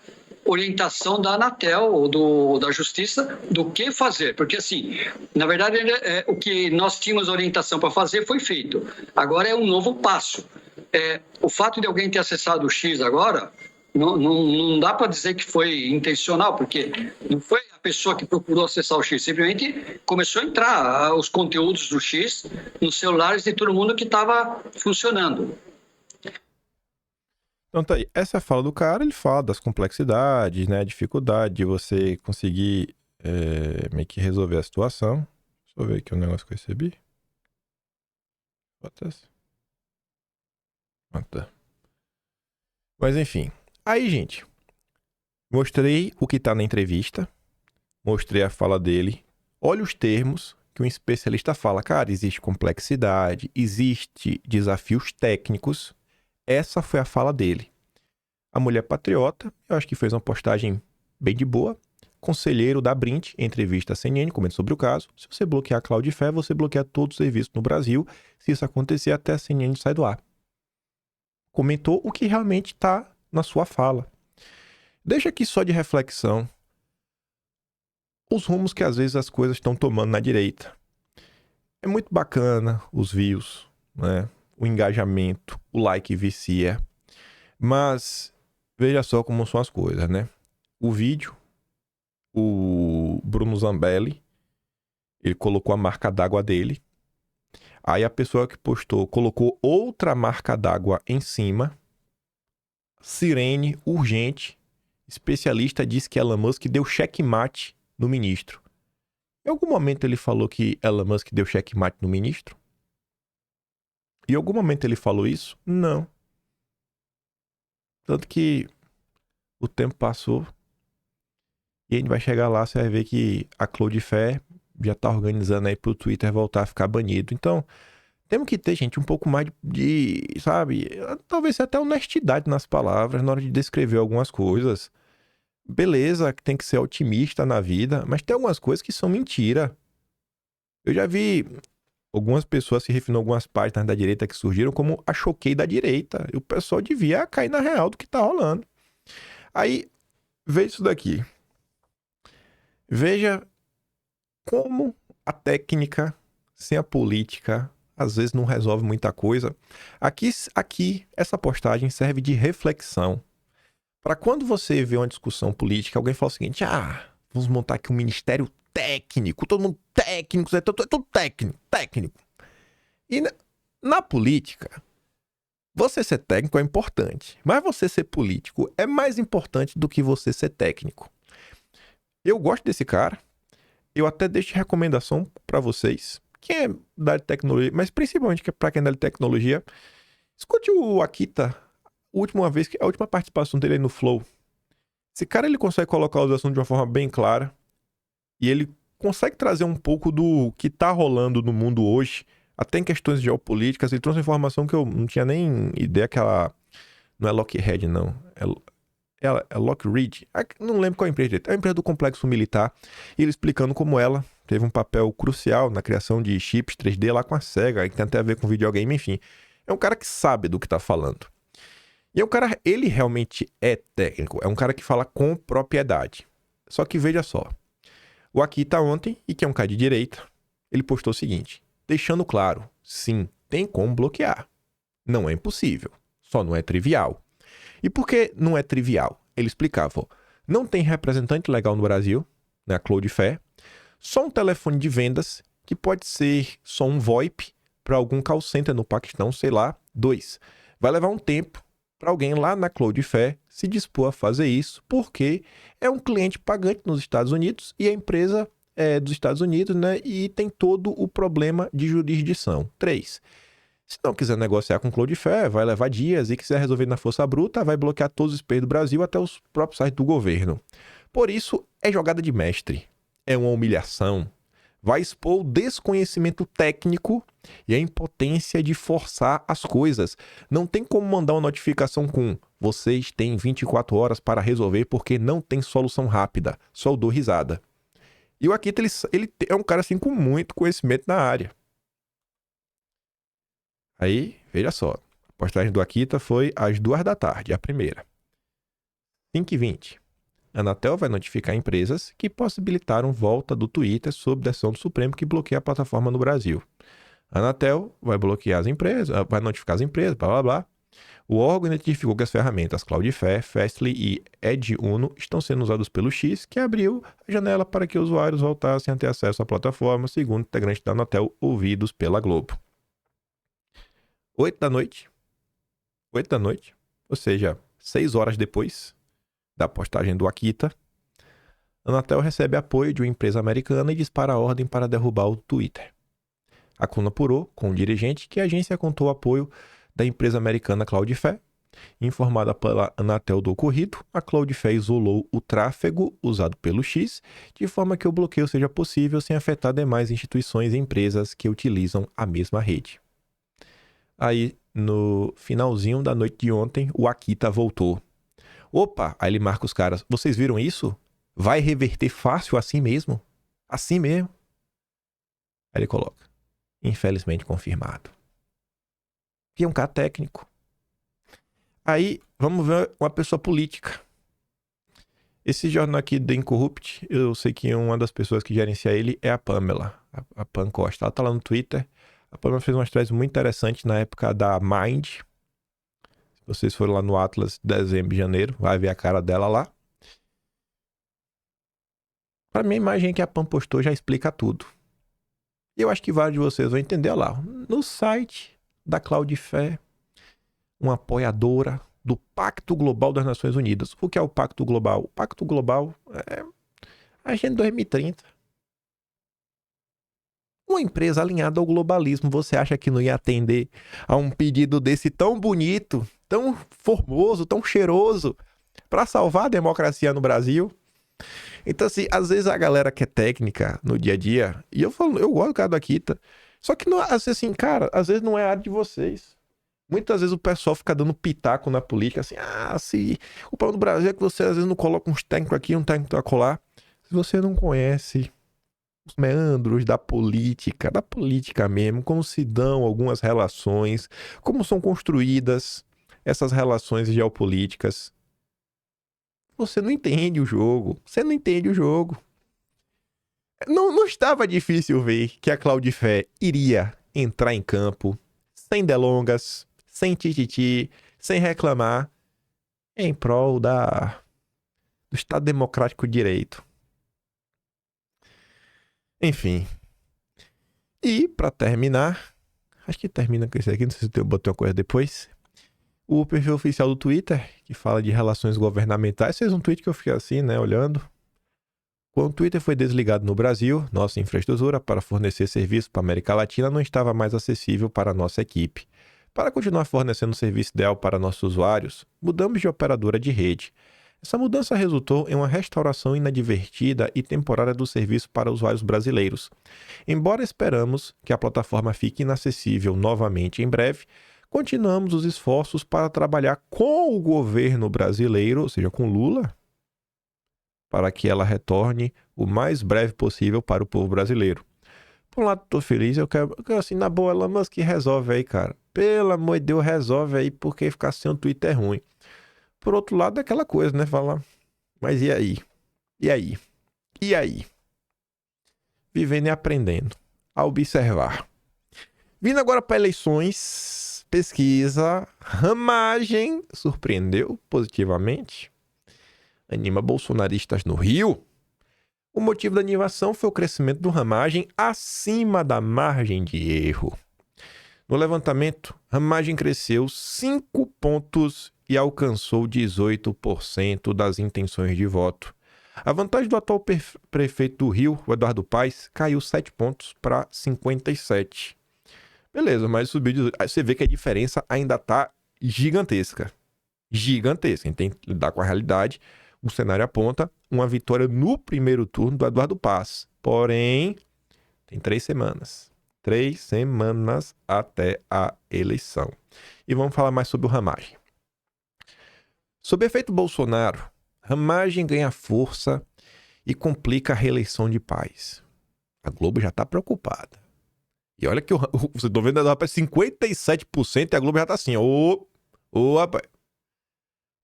orientação da Anatel ou da Justiça do que fazer, porque assim, na verdade, o que nós tínhamos orientação para fazer foi feito. Agora é um novo passo. O fato de alguém ter acessado o X agora, não dá para dizer que foi intencional, porque não foi a pessoa que procurou acessar o X, simplesmente começou a entrar os conteúdos do X nos celulares de todo mundo que estava funcionando. Então tá aí, essa é a fala do cara, ele fala das complexidades, né, a dificuldade de você conseguir meio que resolver a situação. Deixa eu ver aqui o negócio que eu recebi. Tá. Mas enfim, aí gente, mostrei o que tá na entrevista, mostrei a fala dele, olha os termos que um especialista fala, cara, existe complexidade, existe desafios técnicos. Essa foi a fala dele. A mulher patriota, eu acho que fez uma postagem bem de boa. Conselheiro da Abrint, entrevista à CNN, comenta sobre o caso. Se você bloquear a Cloudflare, você bloqueia todos os serviços no Brasil. Se isso acontecer, até a CNN sai do ar. Comentou o que realmente está na sua fala. Deixa aqui só de reflexão os rumos que às vezes as coisas estão tomando na direita. É muito bacana os views, né? O engajamento, o like vicia. Mas veja só como são as coisas, né? O vídeo, o Bruno Zambelli, ele colocou a marca d'água dele. Aí a pessoa que postou colocou outra marca d'água em cima. Sirene urgente. especialista diz que Elon Musk deu checkmate no ministro. Em algum momento ele falou que Elon Musk deu checkmate no ministro? Em algum momento ele falou isso? Não. Tanto que o tempo passou e a gente vai chegar lá, você vai ver que a Cloudflare já tá organizando aí pro Twitter voltar a ficar banido. Então, temos que ter, gente, um pouco mais sabe, talvez até honestidade nas palavras na hora de descrever algumas coisas. Beleza, que tem que ser otimista na vida, mas tem algumas coisas que são mentira. Eu já vi algumas pessoas se referindo a algumas páginas da direita que surgiram como a choquei da direita. E o pessoal devia cair na real do que tá rolando. Aí, veja isso daqui. Veja como a técnica sem a política às vezes não resolve muita coisa. Aqui essa postagem serve de reflexão. Para quando você vê uma discussão política, alguém fala o seguinte: vamos montar aqui um ministério técnico, todo mundo técnico, é tudo técnico. E na política, você ser técnico é importante, mas você ser político é mais importante do que você ser técnico. Eu gosto desse cara, eu até deixo recomendação para vocês, quem é da área de tecnologia, mas principalmente para quem é da área de tecnologia, escute o Akita, a última participação dele aí no Flow. Esse cara, ele consegue colocar os assuntos de uma forma bem clara e ele consegue trazer um pouco do que tá rolando no mundo hoje, até em questões geopolíticas. Ele trouxe informação que eu não tinha nem ideia que ela... Não é Lockheed, não. É Lockheed. Não lembro qual é a empresa dele. É a empresa do complexo militar. E ele explicando como ela teve um papel crucial na criação de chips 3D lá com a SEGA, que tem até a ver com videogame, enfim. É um cara que sabe do que tá falando. E é um cara, ele realmente é técnico. É um cara que fala com propriedade. Só que veja só. O Akita ontem, e que é um cara de direita, ele postou o seguinte: deixando claro, sim, tem como bloquear. Não é impossível, só não é trivial. E por que não é trivial? Ele explicava, não tem representante legal no Brasil, na Cloudflare, só um telefone de vendas, que pode ser só um VoIP para algum call center no Paquistão, sei lá. 2. Vai levar um tempo para alguém lá na Cloudflare se dispor a fazer isso, porque é um cliente pagante nos Estados Unidos e a empresa é dos Estados Unidos, né? E tem todo o problema de jurisdição. 3. Se não quiser negociar com Cloudflare, vai levar dias e quiser resolver na força bruta, vai bloquear todos os espelhos do Brasil até os próprios sites do governo. Por isso, é jogada de mestre. É uma humilhação. Vai expor o desconhecimento técnico e a impotência de forçar as coisas. Não tem como mandar uma notificação com vocês têm 24 horas para resolver porque não tem solução rápida. Só dou risada. E o Akita, ele é um cara assim com muito conhecimento na área. Aí, veja só. A postagem do Akita foi às 2 da tarde, a primeira. 5h20. A Anatel vai notificar empresas que possibilitaram volta do Twitter sob decisão do Supremo que bloqueia a plataforma no Brasil. A Anatel vai bloquear as empresas, vai notificar as empresas, blá blá blá. O órgão identificou que as ferramentas Cloudflare, Fastly e Edge Uno estão sendo usadas pelo X, que abriu a janela para que usuários voltassem a ter acesso à plataforma, segundo integrantes da Anatel ouvidos pela Globo. 8 da noite, ou seja, 6 horas depois da postagem do Akita, a Anatel recebe apoio de uma empresa americana e dispara a ordem para derrubar o Twitter. A coluna apurou com o dirigente que a agência contou o apoio da empresa americana Cloudflare. Informada pela Anatel do ocorrido, a Cloudflare isolou o tráfego usado pelo X, de forma que o bloqueio seja possível sem afetar demais instituições e empresas que utilizam a mesma rede. Aí, no finalzinho da noite de ontem, o Akita voltou. Opa, aí ele marca os caras. Vocês viram isso? Vai reverter fácil assim mesmo? Assim mesmo? Aí ele coloca. Infelizmente confirmado. Que é um cara técnico. Aí, vamos ver uma pessoa política. Esse jornal aqui, The Incorrupt, eu sei que uma das pessoas que gerencia ele é a Pamela. A Pam Costa. Ela tá lá no Twitter. A Pamela fez umas threads muito interessantes na época da Mind. Se vocês forem lá no Atlas, dezembro e janeiro, vai ver a cara dela lá. Pra mim, a imagem que a Pam postou já explica tudo. E eu acho que vários de vocês vão entender lá. No site da Cloudflare, uma apoiadora do Pacto Global das Nações Unidas. O que é o Pacto Global? O Pacto Global é a Agenda 2030. Uma empresa alinhada ao globalismo, você acha que não ia atender a um pedido desse tão bonito, tão formoso, tão cheiroso, para salvar a democracia no Brasil? Então, assim, às vezes a galera que é técnica no dia a dia, e eu falo, eu gosto do cara da Kita, só que, não, assim, cara, às vezes não é a área de vocês. Muitas vezes o pessoal fica dando pitaco na política, assim, se o problema do Brasil é que você às vezes não coloca uns técnicos aqui, um técnico acolá. Se você não conhece os meandros da política mesmo, como se dão algumas relações, como são construídas essas relações geopolíticas, você não entende o jogo. Você não entende o jogo. Não estava difícil ver que a Claudifé iria entrar em campo, sem delongas, sem tititi, sem reclamar, em prol do Estado Democrático de Direito. Enfim. E, para terminar, acho que termina com isso aqui, não sei se eu botei uma coisa depois. O perfil oficial do Twitter, que fala de relações governamentais, fez um tweet que eu fiquei assim, né, olhando. Quando o Twitter foi desligado no Brasil, nossa infraestrutura para fornecer serviço para a América Latina não estava mais acessível para a nossa equipe. Para continuar fornecendo o serviço ideal para nossos usuários, mudamos de operadora de rede. Essa mudança resultou em uma restauração inadvertida e temporária do serviço para usuários brasileiros. Embora esperamos que a plataforma fique inacessível novamente em breve, continuamos os esforços para trabalhar com o governo brasileiro, ou seja, com Lula, para que ela retorne o mais breve possível para o povo brasileiro. Por um lado, tô feliz, eu quero assim, na boa, Elon Musk resolve aí, cara. Pelo amor de Deus, resolve aí, porque ficar sem um Twitter é ruim. Por outro lado, é aquela coisa, né? Falar, mas e aí? E aí? E aí? Vivendo e aprendendo. A observar. Vindo agora para eleições, pesquisa, Ramagem surpreendeu positivamente. Anima bolsonaristas no Rio. O motivo da animação foi o crescimento do Ramagem acima da margem de erro. No levantamento, Ramagem cresceu 5 pontos e alcançou 18% das intenções de voto. A vantagem do atual prefeito do Rio, o Eduardo Paes, caiu 7 pontos para 57. Beleza, mas subiu 18. Aí você vê que a diferença ainda está gigantesca. Gigantesca. A gente tem que lidar com a realidade. O cenário aponta uma vitória no primeiro turno do Eduardo Paes. Porém, tem 3 semanas. 3 semanas até a eleição. E vamos falar mais sobre o Ramagem. Sob efeito Bolsonaro, Ramagem ganha força e complica a reeleição de Paes. A Globo já está preocupada. E olha que vocês estão vendo, rapaz, 57% e a Globo já está assim, rapaz.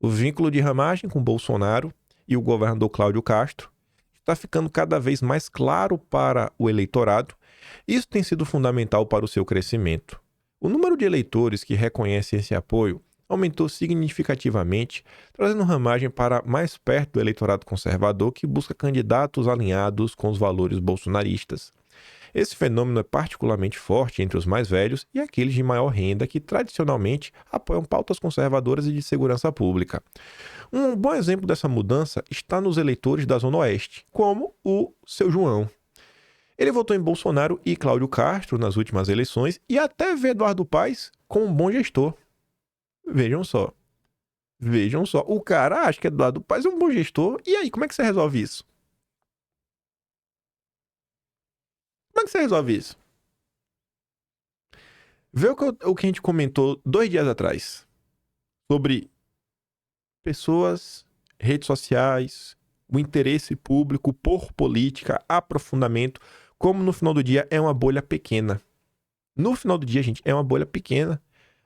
O vínculo de Ramagem com Bolsonaro e o governador Cláudio Castro está ficando cada vez mais claro para o eleitorado. Isso tem sido fundamental para o seu crescimento. O número de eleitores que reconhecem esse apoio aumentou significativamente, trazendo Ramagem para mais perto do eleitorado conservador que busca candidatos alinhados com os valores bolsonaristas. Esse fenômeno é particularmente forte entre os mais velhos e aqueles de maior renda que tradicionalmente apoiam pautas conservadoras e de segurança pública. Um bom exemplo dessa mudança está nos eleitores da Zona Oeste, como o seu João. Ele votou em Bolsonaro e Cláudio Castro nas últimas eleições e até vê Eduardo Paes como um bom gestor. Vejam só. O cara acha que Eduardo Paes é um bom gestor. E aí, como é que você resolve isso? Como é que você resolve isso? Vê o que a gente comentou 2 dias atrás. Sobre pessoas, redes sociais, o interesse público por política, aprofundamento, como no final do dia é uma bolha pequena. No final do dia, gente, é uma bolha pequena.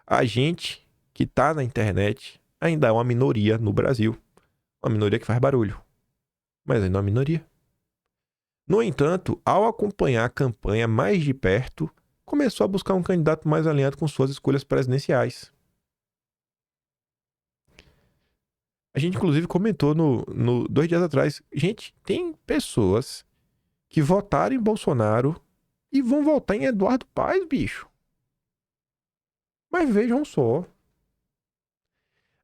A gente que está na internet ainda é uma minoria no Brasil. Uma minoria que faz barulho. Mas ainda é uma minoria. No entanto, ao acompanhar a campanha mais de perto, começou a buscar um candidato mais alinhado com suas escolhas presidenciais. A gente, inclusive, comentou 2 dias atrás. Gente, tem pessoas que votaram em Bolsonaro e vão votar em Eduardo Paes, bicho. Mas vejam só.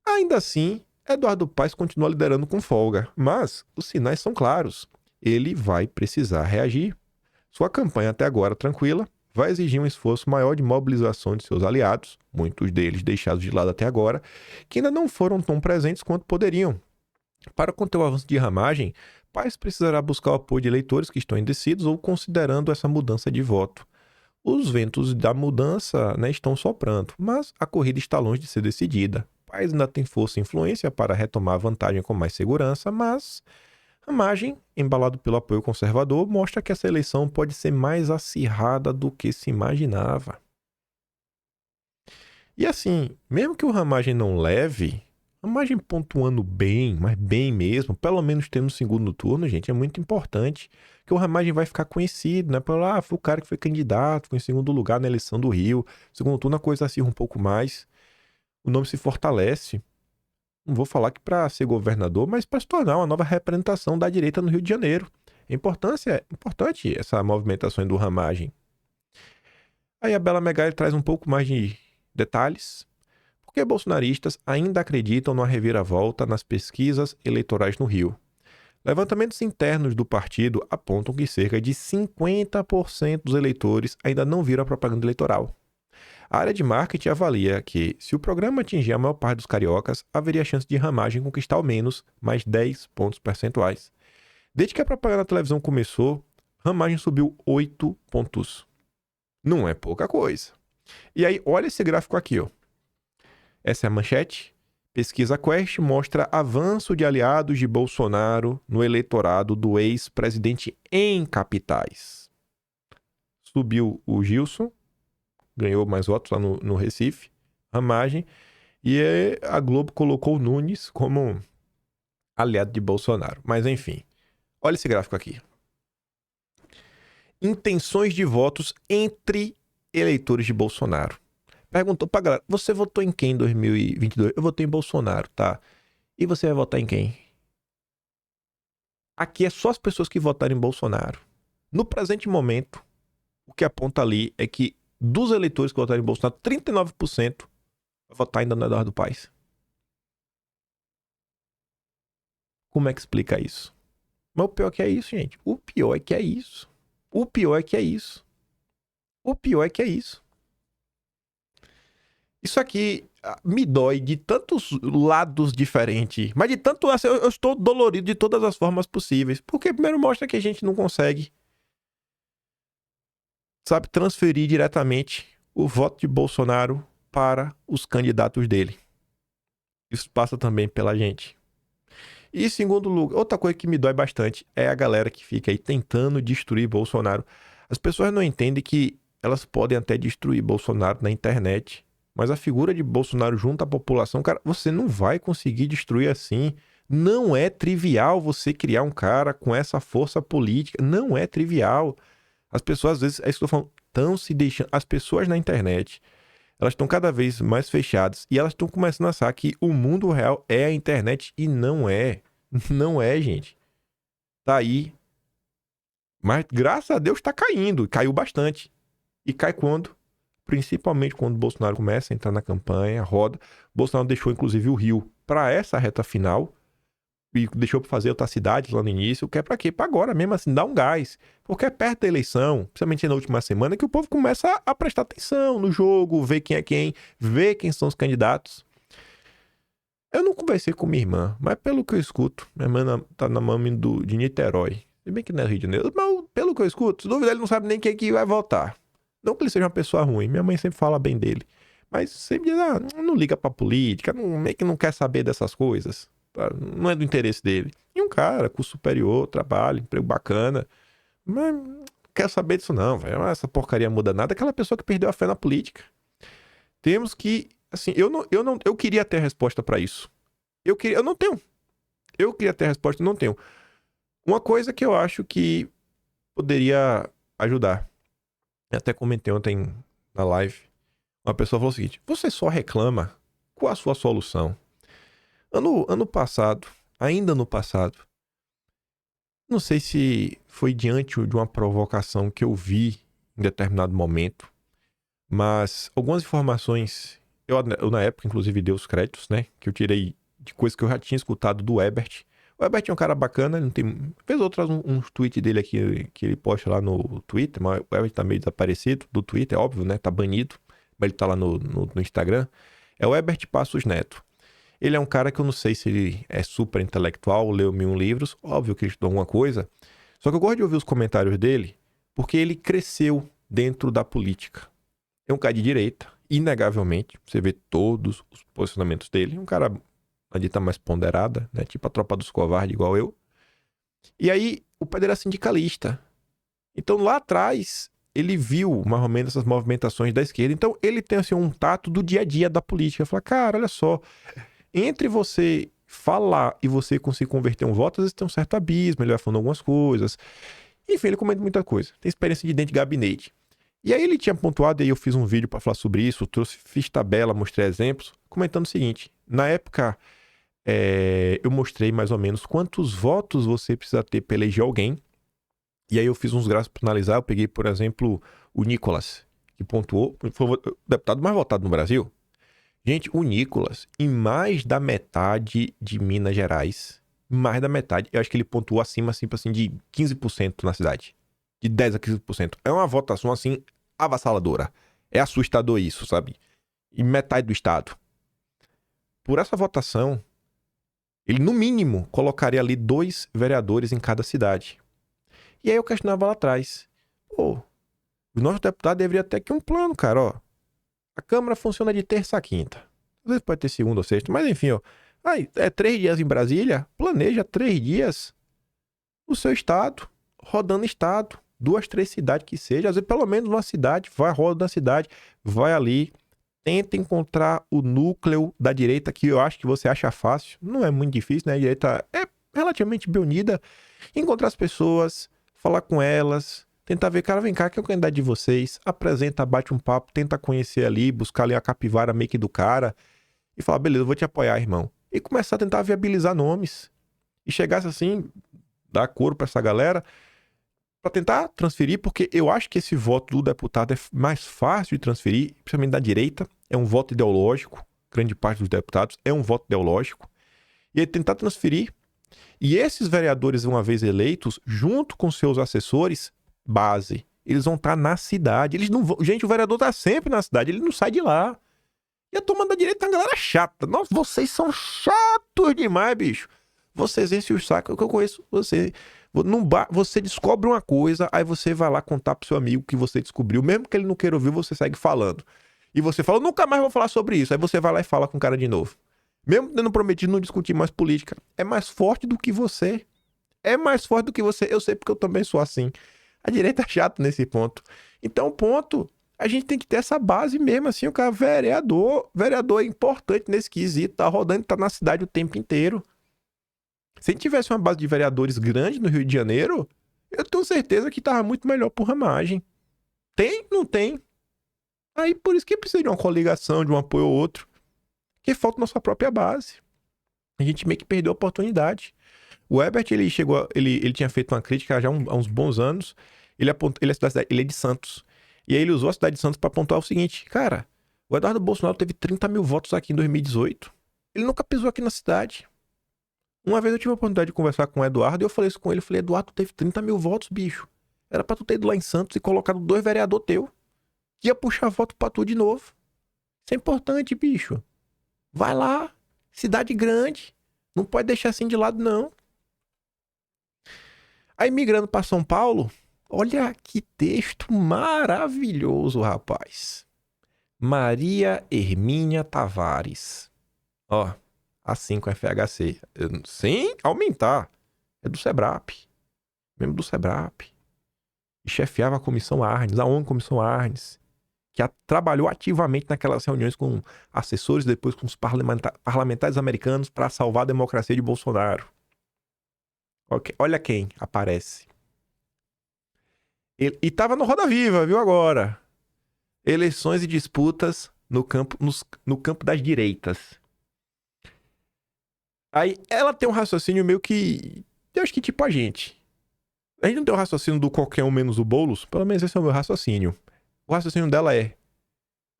Ainda assim, Eduardo Paes continua liderando com folga, mas os sinais são claros. Ele vai precisar reagir. Sua campanha até agora tranquila vai exigir um esforço maior de mobilização de seus aliados, muitos deles deixados de lado até agora, que ainda não foram tão presentes quanto poderiam. Para conter o avanço de Ramagem, Paes precisará buscar o apoio de eleitores que estão indecisos ou considerando essa mudança de voto. Os ventos da mudança, estão soprando, mas a corrida está longe de ser decidida. Paes ainda tem força e influência para retomar a vantagem com mais segurança, mas Ramagem, embalado pelo apoio conservador, mostra que essa eleição pode ser mais acirrada do que se imaginava. E assim, mesmo que o Ramagem não leve, Ramagem pontuando bem, mas bem mesmo, pelo menos tendo no segundo turno, gente, é muito importante. Que o Ramagem vai ficar conhecido, né? Foi o cara que foi candidato, foi em segundo lugar na eleição do Rio. Segundo turno a coisa acirra um pouco mais. O nome se fortalece. Não vou falar que para ser governador, mas para se tornar uma nova representação da direita no Rio de Janeiro. É importante essa movimentação do Ramagem. Aí a Bela Megali traz um pouco mais de detalhes. Porque bolsonaristas ainda acreditam numa reviravolta nas pesquisas eleitorais no Rio. Levantamentos internos do partido apontam que cerca de 50% dos eleitores ainda não viram a propaganda eleitoral. A área de marketing avalia que, se o programa atingir a maior parte dos cariocas, haveria chance de Ramagem conquistar ao menos mais 10 pontos percentuais. Desde que a propaganda na televisão começou, Ramagem subiu 8 pontos. Não é pouca coisa. E aí, olha esse gráfico aqui, ó. Essa é a manchete. Pesquisa Quest mostra avanço de aliados de Bolsonaro no eleitorado do ex-presidente em capitais. Subiu o Gilson, ganhou mais votos lá no Recife, Ramagem, e a Globo colocou o Nunes como aliado de Bolsonaro. Mas enfim, olha esse gráfico aqui. Intenções de votos entre eleitores de Bolsonaro. Perguntou pra galera, você votou em quem em 2022? Eu votei em Bolsonaro, tá? E você vai votar em quem? Aqui é só as pessoas que votaram em Bolsonaro. No presente momento, o que aponta ali é que dos eleitores que votaram em Bolsonaro, 39% vai votar ainda no Eduardo Paes. Como é que explica isso? Mas o pior é que é isso, gente. O pior é que é isso. O pior é que é isso. O pior é que é isso. Isso aqui me dói de tantos lados diferentes. Mas de tanto... Assim, eu estou dolorido de todas as formas possíveis. Porque primeiro mostra que a gente não consegue, sabe, transferir diretamente o voto de Bolsonaro para os candidatos dele. Isso passa também pela gente. E em segundo lugar, outra coisa que me dói bastante é a galera que fica aí tentando destruir Bolsonaro. As pessoas não entendem que elas podem até destruir Bolsonaro na internet, mas a figura de Bolsonaro junto à população, cara, você não vai conseguir destruir assim. Não é trivial você criar um cara com essa força política. Não é trivial. As pessoas, às vezes, é isso que eu tô falando, estão se deixando... As pessoas na internet, elas estão cada vez mais fechadas e elas estão começando a achar que o mundo real é a internet e não é. Não é, gente. Tá aí. Mas, graças a Deus, tá caindo. Caiu bastante. E cai quando? Principalmente quando o Bolsonaro começa a entrar na campanha, roda. Bolsonaro deixou, inclusive, o Rio para essa reta final. E deixou para fazer outras cidades lá no início. Que é para quê? Para agora mesmo, assim, dar um gás. Porque é perto da eleição, principalmente na última semana, que o povo começa a prestar atenção no jogo, ver quem é quem, ver quem são os candidatos. Eu não conversei com minha irmã, mas pelo que eu escuto, minha irmã tá na mami de Niterói. Se bem que não é Rio de Janeiro, mas pelo que eu escuto, se dúvida, ele não sabe nem quem que vai votar. Não que ele seja uma pessoa ruim, minha mãe sempre fala bem dele. Mas sempre diz, não liga pra política, meio que não quer saber dessas coisas. Não é do interesse dele. E um cara, curso superior, trabalho, emprego bacana, mas não quer saber disso não, velho. Essa porcaria muda nada. Aquela pessoa que perdeu a fé na política. Temos que, assim, eu queria ter resposta pra isso. Eu não tenho. Eu queria ter resposta, não tenho. Uma coisa que eu acho que poderia ajudar. Eu até comentei ontem na live. Uma pessoa falou o seguinte: você só reclama, qual a sua solução? Ano passado, ainda no passado, não sei se foi diante de uma provocação que eu vi em determinado momento, mas algumas informações eu na época, inclusive, dei os créditos, né? Que eu tirei de coisas que eu já tinha escutado do Ebert. O Ebert é um cara bacana, ele não tem... Fez outras uns tweets dele aqui que ele posta lá no Twitter, mas o Ebert tá meio desaparecido do Twitter, é óbvio, né? Tá banido, mas ele tá lá no Instagram. É o Ebert Passos Neto. Ele é um cara que eu não sei se ele é super intelectual, leu 1000 livros, óbvio que ele estudou alguma coisa. Só que eu gosto de ouvir os comentários dele, porque ele cresceu dentro da política. É um cara de direita, inegavelmente. Você vê todos os posicionamentos dele. Um cara, uma dita mais ponderada, né? Tipo a tropa dos covardes, igual eu. E aí, o pai dele era sindicalista. Então, lá atrás, ele viu mais ou menos essas movimentações da esquerda. Então, ele tem, assim, um tato do dia a dia da política. Fala, cara, olha só, entre você falar e você conseguir converter um voto, às vezes tem um certo abismo, ele vai falando algumas coisas. Enfim, ele comenta muita coisa. Tem experiência de dentro de gabinete. E aí ele tinha pontuado, e aí eu fiz um vídeo para falar sobre isso, fiz tabela, mostrei exemplos, comentando o seguinte: na época, eu mostrei mais ou menos quantos votos você precisa ter para eleger alguém. E aí eu fiz uns gráficos para analisar. Eu peguei, por exemplo, o Nicolas, que pontuou, foi o deputado mais votado no Brasil. Gente, o Nicolas, em mais da metade de Minas Gerais, mais da metade, eu acho que ele pontuou acima, assim, de 15% na cidade. De 10 a 15%. É uma votação, assim, avassaladora. É assustador isso, sabe? E metade do estado. Por essa votação, ele, no mínimo, colocaria ali 2 vereadores em cada cidade. E aí eu questionava lá atrás. Pô, o nosso deputado deveria ter aqui um plano, cara, ó. A Câmara funciona de terça a quinta. Às vezes pode ter segunda ou sexta, mas enfim, ó. Aí, 3 dias em Brasília, planeja 3 dias no seu estado, rodando estado, 2, 3 cidades que seja, às vezes pelo menos uma cidade, vai, roda na cidade, vai ali, tenta encontrar o núcleo da direita, que eu acho que você acha fácil, não é muito difícil, né? A direita é relativamente bem unida, encontrar as pessoas, falar com elas, tentar ver, cara, vem cá, que é o candidato de vocês, apresenta, bate um papo, tenta conhecer ali, buscar ali a capivara meio que do cara, e falar, beleza, eu vou te apoiar, irmão. E começar a tentar viabilizar nomes. E chegasse assim, dar coro pra essa galera, pra tentar transferir, porque eu acho que esse voto do deputado é mais fácil de transferir, principalmente da direita, é um voto ideológico, grande parte dos deputados é um voto ideológico, e aí tentar transferir, e esses vereadores, uma vez eleitos, junto com seus assessores, base, eles vão estar na cidade, eles não vão... Gente, o vereador tá sempre na cidade, ele não sai de lá. E a turma da direita é uma galera chata. Nossa, vocês são chatos demais, bicho. Vocês enchem o saco, que eu conheço você. Você descobre uma coisa, aí você vai lá contar pro seu amigo que você descobriu. Mesmo que ele não queira ouvir, você segue falando. E você fala, nunca mais vou falar sobre isso. Aí você vai lá e fala com o cara de novo. Mesmo tendo prometido não discutir mais política. É mais forte do que você. É mais forte do que você. Eu sei porque eu também sou assim. A direita é chata nesse ponto. Então, ponto... A gente tem que ter essa base mesmo, assim, o cara vereador é importante nesse quesito, tá rodando, tá na cidade o tempo inteiro. Se a gente tivesse uma base de vereadores grande no Rio de Janeiro, eu tenho certeza que tava muito melhor por ramagem. Tem? Não tem. Aí por isso que precisa de uma coligação, de um apoio ou outro, que falta nossa própria base. A gente meio que perdeu a oportunidade. O Ebert, ele tinha feito uma crítica já há uns bons anos, ele é de Santos. E aí ele usou a cidade de Santos para pontuar o seguinte, cara, o Eduardo Bolsonaro teve 30 mil votos aqui em 2018. Ele nunca pisou aqui na cidade. Uma vez eu tive a oportunidade de conversar com o Eduardo e eu falei isso com ele. Eu falei, Eduardo, tu teve 30 mil votos, bicho. Era pra tu ter ido lá em Santos e colocado 2 vereadores teu. Que ia puxar voto pra tu de novo. Isso é importante, bicho. Vai lá. Cidade grande. Não pode deixar assim de lado, não. Aí migrando pra São Paulo... Olha que texto maravilhoso, rapaz. Maria Hermínia Tavares. Ó, assim com FHC. Sem aumentar. É do Sebrap. Membro do Sebrap. E chefiava a Comissão Arnes, a ONU Comissão Arnes. Que trabalhou ativamente naquelas reuniões com assessores, depois com os parlamentares americanos para salvar a democracia de Bolsonaro. Olha quem aparece. E tava no Roda Viva, viu agora? Eleições e disputas no campo das direitas. Aí ela tem um raciocínio meio que... Eu acho que tipo a gente. A gente não tem o raciocínio do qualquer um menos o Boulos. Pelo menos esse é o meu raciocínio. O raciocínio dela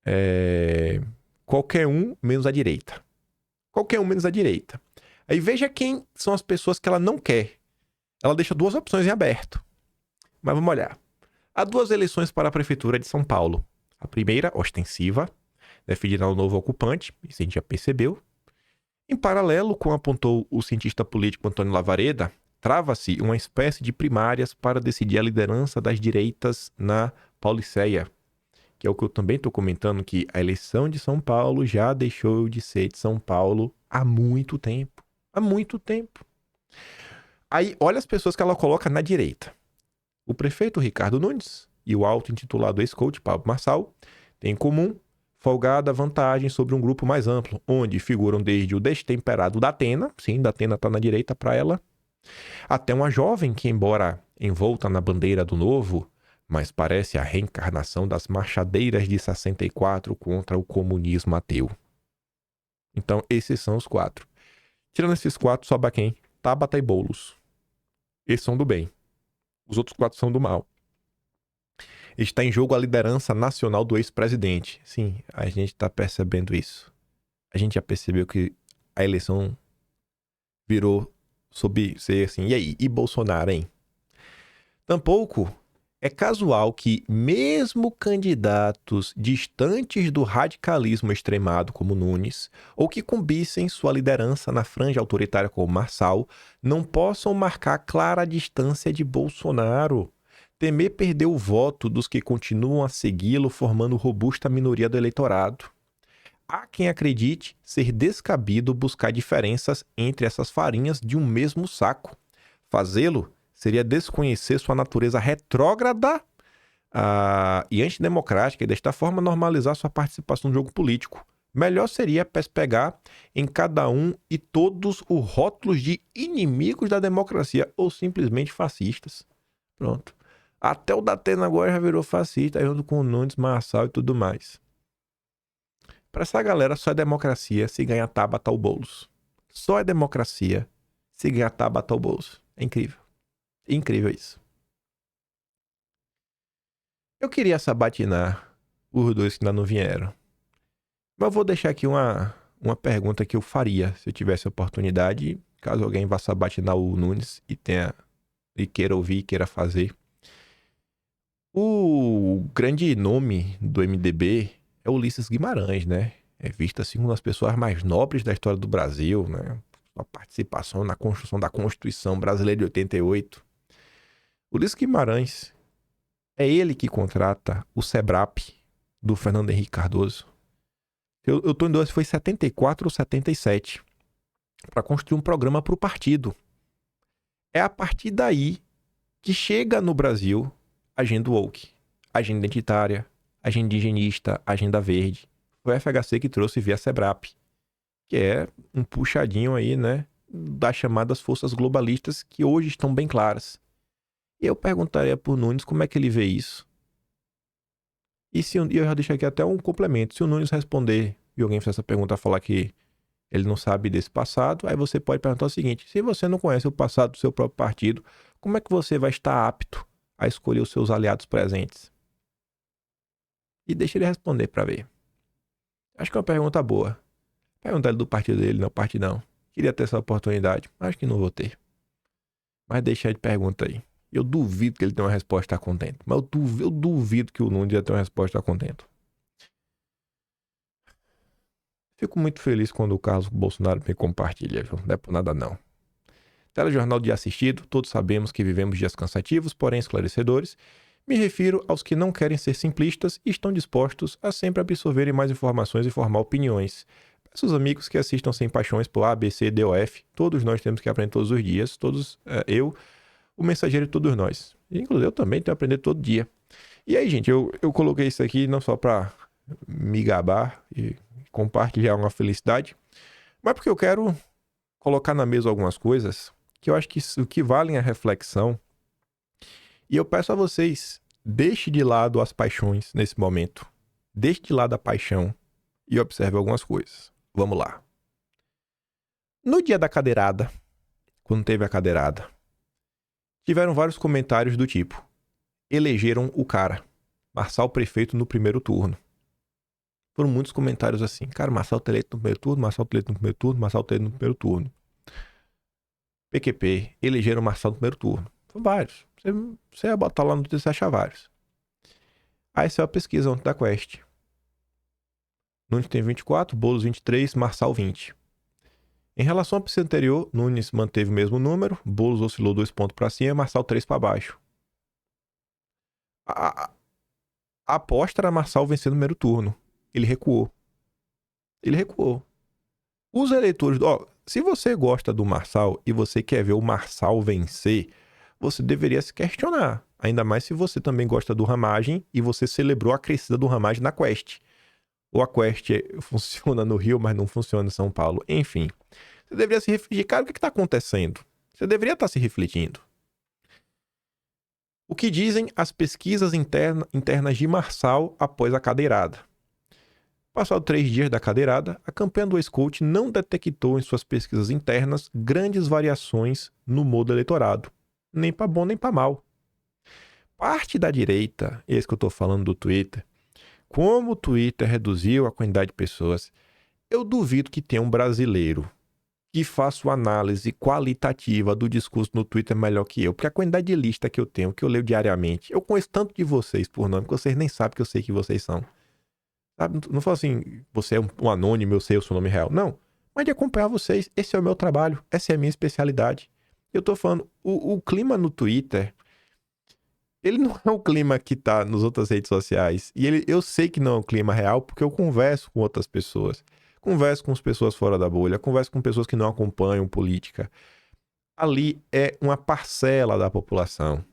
é... qualquer um menos a direita. Qualquer um menos a direita. Aí veja quem são as pessoas que ela não quer. Ela deixa 2 opções em aberto. Mas vamos olhar. Há 2 eleições para a Prefeitura de São Paulo. A primeira, ostensiva, definirá o novo ocupante, isso a gente já percebeu. Em paralelo, como apontou o cientista político Antônio Lavareda, trava-se uma espécie de primárias para decidir a liderança das direitas na Pauliceia, que é o que eu também estou comentando, que a eleição de São Paulo já deixou de ser de São Paulo há muito tempo. Há muito tempo. Aí, olha as pessoas que ela coloca na direita. O prefeito Ricardo Nunes e o auto-intitulado ex-coach Pablo Marçal têm em comum folgada vantagem sobre um grupo mais amplo, onde figuram desde o destemperado Datena, sim, Datena está na direita para ela, até uma jovem que, embora envolta na bandeira do novo, mas parece a reencarnação das marchadeiras de 64 contra o comunismo ateu. Então, esses são os 4. Tirando esses 4, sobra quem? Tabata e Boulos. Esses são do bem. Os outros 4 são do mal. Está em jogo a liderança nacional do ex-presidente. Sim, a gente está percebendo isso. A gente já percebeu que a eleição virou sob ser assim, e aí? E Bolsonaro, hein? Tampouco é casual que mesmo candidatos distantes do radicalismo extremado como Nunes, ou que combissem sua liderança na franja autoritária como Marçal, não possam marcar clara distância de Bolsonaro. Temer perder o voto dos que continuam a segui-lo, formando robusta minoria do eleitorado. Há quem acredite ser descabido buscar diferenças entre essas farinhas de um mesmo saco. Fazê-lo seria desconhecer sua natureza retrógrada e antidemocrática e desta forma normalizar sua participação no jogo político. Melhor seria pegar em cada um e todos os rótulos de inimigos da democracia ou simplesmente fascistas. Pronto. Até o Datena agora já virou fascista, junto com o Nunes, Marçal e tudo mais. Para essa galera, só é democracia se ganhar Tabata ou Boulos. Só é democracia se ganhar Tabata ou Boulos. É incrível. Incrível isso. Eu queria sabatinar os 2 que ainda não vieram. Mas eu vou deixar aqui uma pergunta que eu faria se eu tivesse oportunidade, caso alguém vá sabatinar o Nunes e queira ouvir e queira fazer. O grande nome do MDB é Ulisses Guimarães, né? É visto assim uma das pessoas mais nobres da história do Brasil, né? Sua participação na construção da Constituição Brasileira de 88. Ulisses Guimarães, é ele que contrata o SEBRAP do Fernando Henrique Cardoso. Eu tô em dúvida se foi 74 ou 77, para construir um programa para o partido. É a partir daí que chega no Brasil a agenda woke, agenda identitária, agenda indigenista, agenda verde. Foi o FHC que trouxe via SEBRAP, que é um puxadinho aí, né, das chamadas forças globalistas que hoje estão bem claras. E eu perguntaria por Nunes como é que ele vê isso. E eu já deixo aqui até um complemento. Se o Nunes responder e alguém fizer essa pergunta falar que ele não sabe desse passado, aí você pode perguntar o seguinte: se você não conhece o passado do seu próprio partido, como é que você vai estar apto a escolher os seus aliados presentes? E deixa ele responder para ver. Acho que é uma pergunta boa. Perguntar ele do partido dele, não partidão. Queria ter essa oportunidade, acho que não vou ter. Mas deixa aí de pergunta aí. Eu duvido que ele tenha uma resposta a contento. Mas eu duvido que o Nunes ia ter uma resposta a contento. Fico muito feliz quando o Carlos Bolsonaro me compartilha, viu? Não é por nada não. Telejornal Dia Assistido, todos sabemos que vivemos dias cansativos, porém esclarecedores. Me refiro aos que não querem ser simplistas e estão dispostos a sempre absorverem mais informações e formar opiniões. Peço aos amigos que assistam sem paixões por A, B, C, D ou F. Todos nós temos que aprender todos os dias. O mensageiro de todos nós. Inclusive, eu também tenho que aprender todo dia. E aí, gente, eu coloquei isso aqui não só para me gabar e compartilhar uma felicidade, mas porque eu quero colocar na mesa algumas coisas que eu acho que valem a reflexão. E eu peço a vocês, deixe de lado as paixões nesse momento. Deixe de lado a paixão e observe algumas coisas. Vamos lá. No dia da cadeirada, quando teve a cadeirada, tiveram vários comentários do tipo: elegeram o cara, Marçal prefeito no primeiro turno. Foram muitos comentários assim. Cara, Marçal tá eleito no primeiro turno, Marçal tá eleito no primeiro turno, Marçal tá eleito no primeiro turno. PQP, elegeram Marçal no primeiro turno. São vários. Você ia botar lá no Twitter e achar vários. Aí saiu a pesquisa ontem da Quest. Nunes tem 24, Boulos 23, Marçal 20. Em relação à pesquisa anterior, Nunes manteve o mesmo número, Boulos oscilou 2 pontos para cima, Marçal 3 para baixo. A aposta era Marçal vencer no primeiro turno. Ele recuou. Os eleitores... se você gosta do Marçal e você quer ver o Marçal vencer, você deveria se questionar. Ainda mais se você também gosta do Ramagem e você celebrou a crescida do Ramagem na Quest. Ou a Quest funciona no Rio, mas não funciona em São Paulo. Enfim, você deveria se refletir. Cara, o que está acontecendo? Você deveria estar se refletindo. O que dizem as pesquisas internas de Marçal após a cadeirada? Passado 3 dias da cadeirada, a campanha do ex-coach não detectou em suas pesquisas internas grandes variações no modo eleitorado. Nem para bom, nem para mal. Parte da direita, esse que eu estou falando do Twitter, como o Twitter reduziu a quantidade de pessoas, eu duvido que tenha um brasileiro que faça uma análise qualitativa do discurso no Twitter melhor que eu. Porque a quantidade de lista que eu tenho, que eu leio diariamente, eu conheço tanto de vocês por nome que vocês nem sabem que eu sei que vocês são. Sabe? Não falo assim, você é um anônimo, eu sei o seu nome real. Não. Mas de acompanhar vocês, esse é o meu trabalho, essa é a minha especialidade. Eu tô falando, o clima no Twitter, ele não é o clima que tá nas outras redes sociais. E eu sei que não é o clima real porque eu converso com outras pessoas. Converso com as pessoas fora da bolha, converso com pessoas que não acompanham política. Ali é uma parcela da população.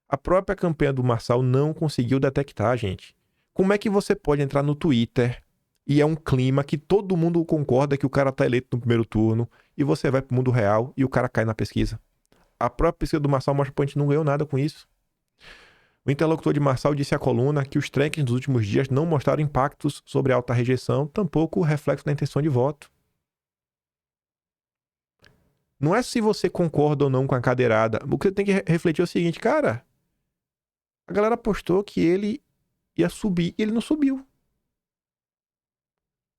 A própria campanha do Marçal não conseguiu detectar, gente. Como é que você pode entrar no Twitter e é um clima que todo mundo concorda que o cara tá eleito no primeiro turno e você vai pro mundo real e o cara cai na pesquisa? A própria pesquisa do Marçal mostra que a gente não ganhou nada com isso. O interlocutor de Marçal disse à coluna que os trackings dos últimos dias não mostraram impactos sobre a alta rejeição, tampouco o reflexo da intenção de voto. Não é se você concorda ou não com a cadeirada. O que você tem que refletir é o seguinte, cara. A galera apostou que ele ia subir e ele não subiu.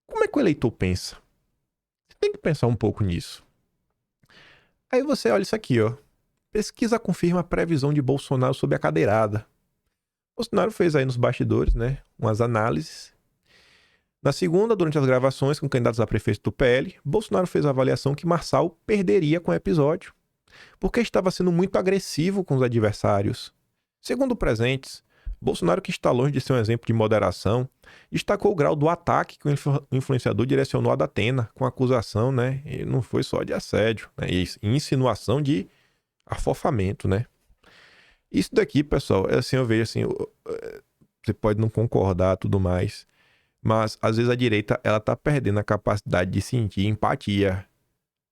Como é que o eleitor pensa? Você tem que pensar um pouco nisso. Aí você olha isso aqui, ó. Pesquisa confirma a previsão de Bolsonaro sobre a cadeirada. Bolsonaro fez aí nos bastidores, né, umas análises. Na segunda, durante as gravações com candidatos a prefeito do PL, Bolsonaro fez a avaliação que Marçal perderia com o episódio, porque estava sendo muito agressivo com os adversários. Segundo presentes, Bolsonaro, que está longe de ser um exemplo de moderação, destacou o grau do ataque que o influenciador direcionou a Datena, com acusação, né, e não foi só de assédio, né, e insinuação de afofamento, né. Isso daqui, pessoal, é assim, eu vejo assim, você pode não concordar tudo mais, mas às vezes a direita, ela tá perdendo a capacidade de sentir empatia.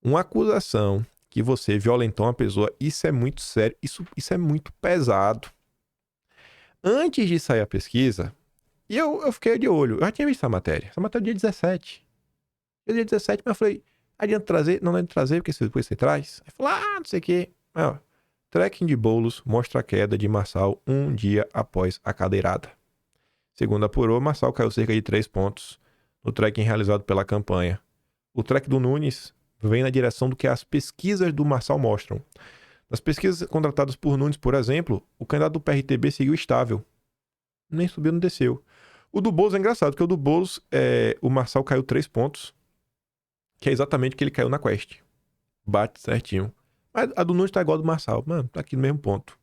Uma acusação que você violentou uma pessoa, isso é muito sério, isso é muito pesado. Antes de sair a pesquisa, e eu fiquei de olho, eu já tinha visto essa matéria é dia 17. Dia 17, mas eu falei, adianta trazer? Não adianta trazer, porque depois você traz. Aí falou, não sei o quê. Tracking de Boulos mostra a queda de Marçal um dia após a cadeirada. Segundo apurou, Marçal caiu cerca de 3 pontos no tracking realizado pela campanha. O track do Nunes vem na direção do que as pesquisas do Marçal mostram. Nas pesquisas contratadas por Nunes, por exemplo, o candidato do PRTB seguiu estável. Nem subiu, nem desceu. O do Boulos é engraçado, porque o do Boulos, o Marçal caiu 3 pontos, que é exatamente o que ele caiu na Quest. Bate certinho. Mas a do Nunes tá igual a do Marçal. Mano, tá aqui no mesmo ponto.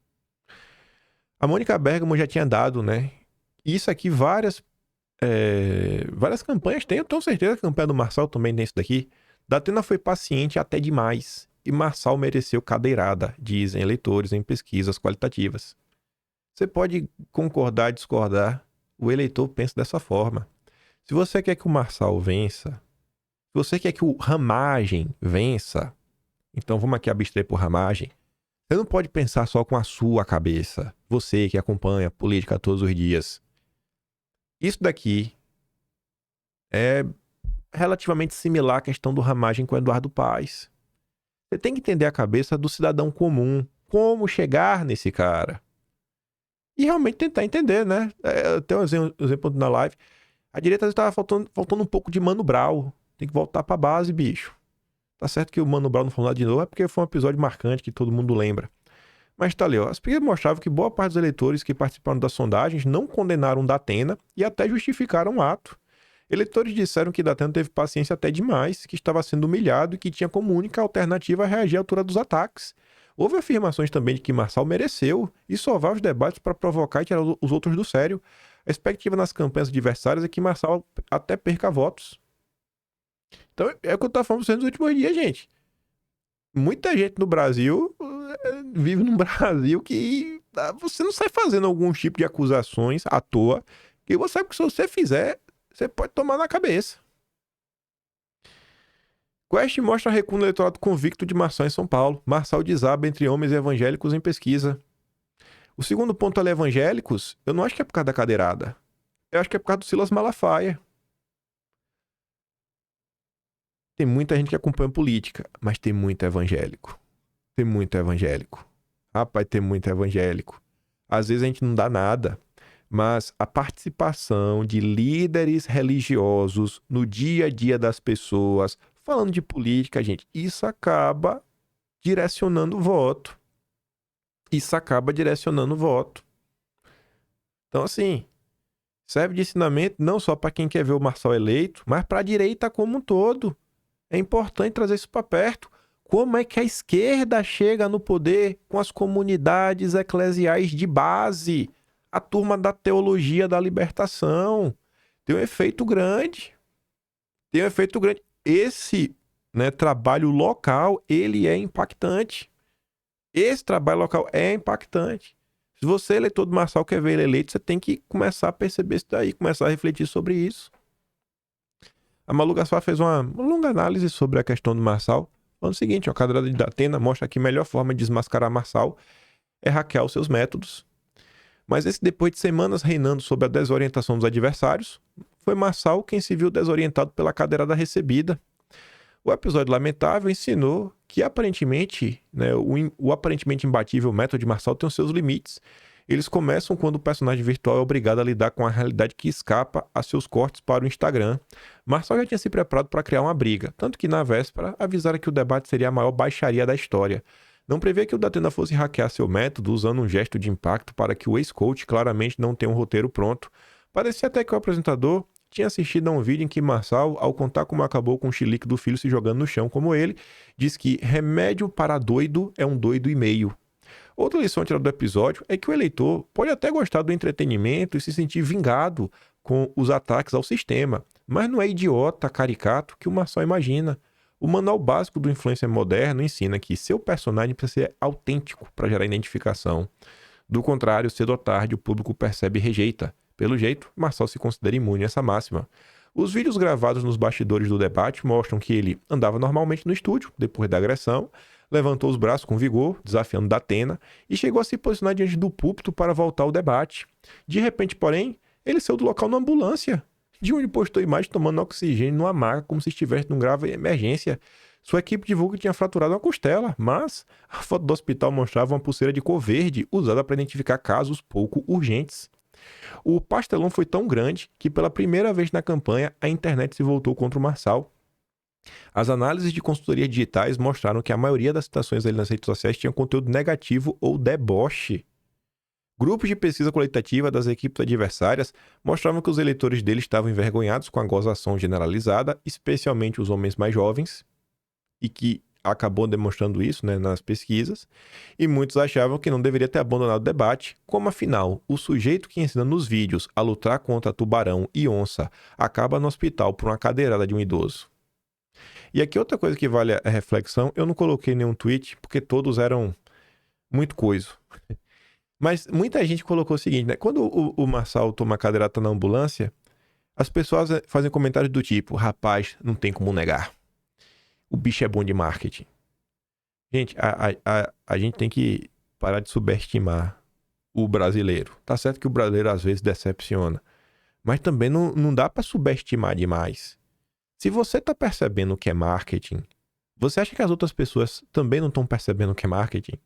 A Mônica Bergamo já tinha dado, né? Isso aqui, várias campanhas tem. Eu tenho certeza que a campanha do Marçal também tem isso daqui. Datena foi paciente até demais. E Marçal mereceu cadeirada, dizem eleitores em pesquisas qualitativas. Você pode concordar, discordar. O eleitor pensa dessa forma. Se você quer que o Marçal vença, se você quer que o Ramagem vença, então vamos aqui abstrair por Ramagem. Você não pode pensar só com a sua cabeça. Você que acompanha a política todos os dias. Isso daqui é relativamente similar à questão do Ramagem com o Eduardo Paes. Você tem que entender a cabeça do cidadão comum. Como chegar nesse cara. E realmente tentar entender, né? Tem um exemplo na live. A direita estava faltando um pouco de Mano Brown. Tem que voltar pra base, bicho. Tá certo que o Mano Brown não falou nada de novo, é porque foi um episódio marcante que todo mundo lembra. Mas tá ali, ó. As pesquisas mostravam que boa parte dos eleitores que participaram das sondagens não condenaram Datena e até justificaram o ato. Eleitores disseram que Datena teve paciência até demais, que estava sendo humilhado e que tinha como única alternativa reagir à altura dos ataques. Houve afirmações também de que Marçal mereceu e sovar os debates para provocar e tirar os outros do sério. A expectativa nas campanhas adversárias é que Marçal até perca votos. Então, é o que eu tava falando nos últimos dias, gente. Muita gente no Brasil vive num Brasil que você não sai fazendo algum tipo de acusações à toa, que você sabe que se você fizer, você pode tomar na cabeça. Quest mostra recuo no eleitorado convicto de Marçal em São Paulo. Marçal desaba entre homens evangélicos em pesquisa. O segundo ponto ali, evangélicos, eu não acho que é por causa da cadeirada. Eu acho que é por causa do Silas Malafaia. Tem muita gente que acompanha política, mas tem muito evangélico. Tem muito evangélico. Rapaz, tem muito evangélico. Às vezes a gente não dá nada, mas a participação de líderes religiosos no dia a dia das pessoas, falando de política, gente, isso acaba direcionando o voto. Isso acaba direcionando o voto. Então, assim, serve de ensinamento não só para quem quer ver o Marçal eleito, mas para a direita como um todo. É importante trazer isso para perto. Como é que a esquerda chega no poder com as comunidades eclesiais de base? A turma da teologia da libertação. Tem um efeito grande. Tem um efeito grande. Esse, né, trabalho local, ele é impactante. Esse trabalho local é impactante. Se você, eleitor do Marçal, quer ver ele eleito, você tem que começar a perceber isso daí, começar a refletir sobre isso. A Malu Gaspar fez uma longa análise sobre a questão do Marçal, falando o seguinte, a cadeirada de Datena mostra que a melhor forma de desmascarar Marçal é hackear os seus métodos. Mas depois de semanas reinando sob a desorientação dos adversários, foi Marçal quem se viu desorientado pela cadeirada recebida. O episódio lamentável ensinou que aparentemente, né, o aparentemente imbatível método de Marçal tem os seus limites. Eles começam quando o personagem virtual é obrigado a lidar com a realidade que escapa a seus cortes para o Instagram. Marçal já tinha se preparado para criar uma briga, tanto que na véspera avisaram que o debate seria a maior baixaria da história. Não previa que o Datena fosse hackear seu método usando um gesto de impacto para que o ex-coach claramente não tenha um roteiro pronto. Parecia até que o apresentador tinha assistido a um vídeo em que Marçal, ao contar como acabou com o chilique do filho se jogando no chão como ele, diz que remédio para doido é um doido e meio. Outra lição tirada do episódio é que o eleitor pode até gostar do entretenimento e se sentir vingado com os ataques ao sistema, mas não é idiota, caricato que o Marçal imagina. O manual básico do influencer moderno ensina que seu personagem precisa ser autêntico para gerar identificação. Do contrário, cedo ou tarde, o público percebe e rejeita. Pelo jeito, Marçal se considera imune a essa máxima. Os vídeos gravados nos bastidores do debate mostram que ele andava normalmente no estúdio, depois da agressão, levantou os braços com vigor, desafiando Datena, e chegou a se posicionar diante do púlpito para voltar ao debate. De repente, porém, ele saiu do local na ambulância, de onde postou imagem tomando oxigênio numa maca como se estivesse num grave emergência. Sua equipe divulga que tinha fraturado uma costela, mas a foto do hospital mostrava uma pulseira de cor verde usada para identificar casos pouco urgentes. O pastelão foi tão grande que pela primeira vez na campanha a internet se voltou contra o Marçal. As análises de consultoria digitais mostraram que a maioria das citações dele nas redes sociais tinha conteúdo negativo ou deboche. Grupos de pesquisa qualitativa das equipes adversárias mostravam que os eleitores dele estavam envergonhados com a gozação generalizada, especialmente os homens mais jovens, e que acabou demonstrando isso, né, nas pesquisas, e muitos achavam que não deveria ter abandonado o debate, como afinal, o sujeito que ensina nos vídeos a lutar contra tubarão e onça acaba no hospital por uma cadeirada de um idoso. E aqui outra coisa que vale a reflexão, eu não coloquei nenhum tweet, porque todos eram muito coiso. Mas muita gente colocou o seguinte, né? Quando o Marçal toma cadeirada na ambulância, as pessoas fazem comentários do tipo, rapaz, não tem como negar. O bicho é bom de marketing. Gente, a gente tem que parar de subestimar o brasileiro. Tá certo que o brasileiro às vezes decepciona, mas também não dá para subestimar demais. Se você tá percebendo o que é marketing, você acha que as outras pessoas também não estão percebendo o que é marketing?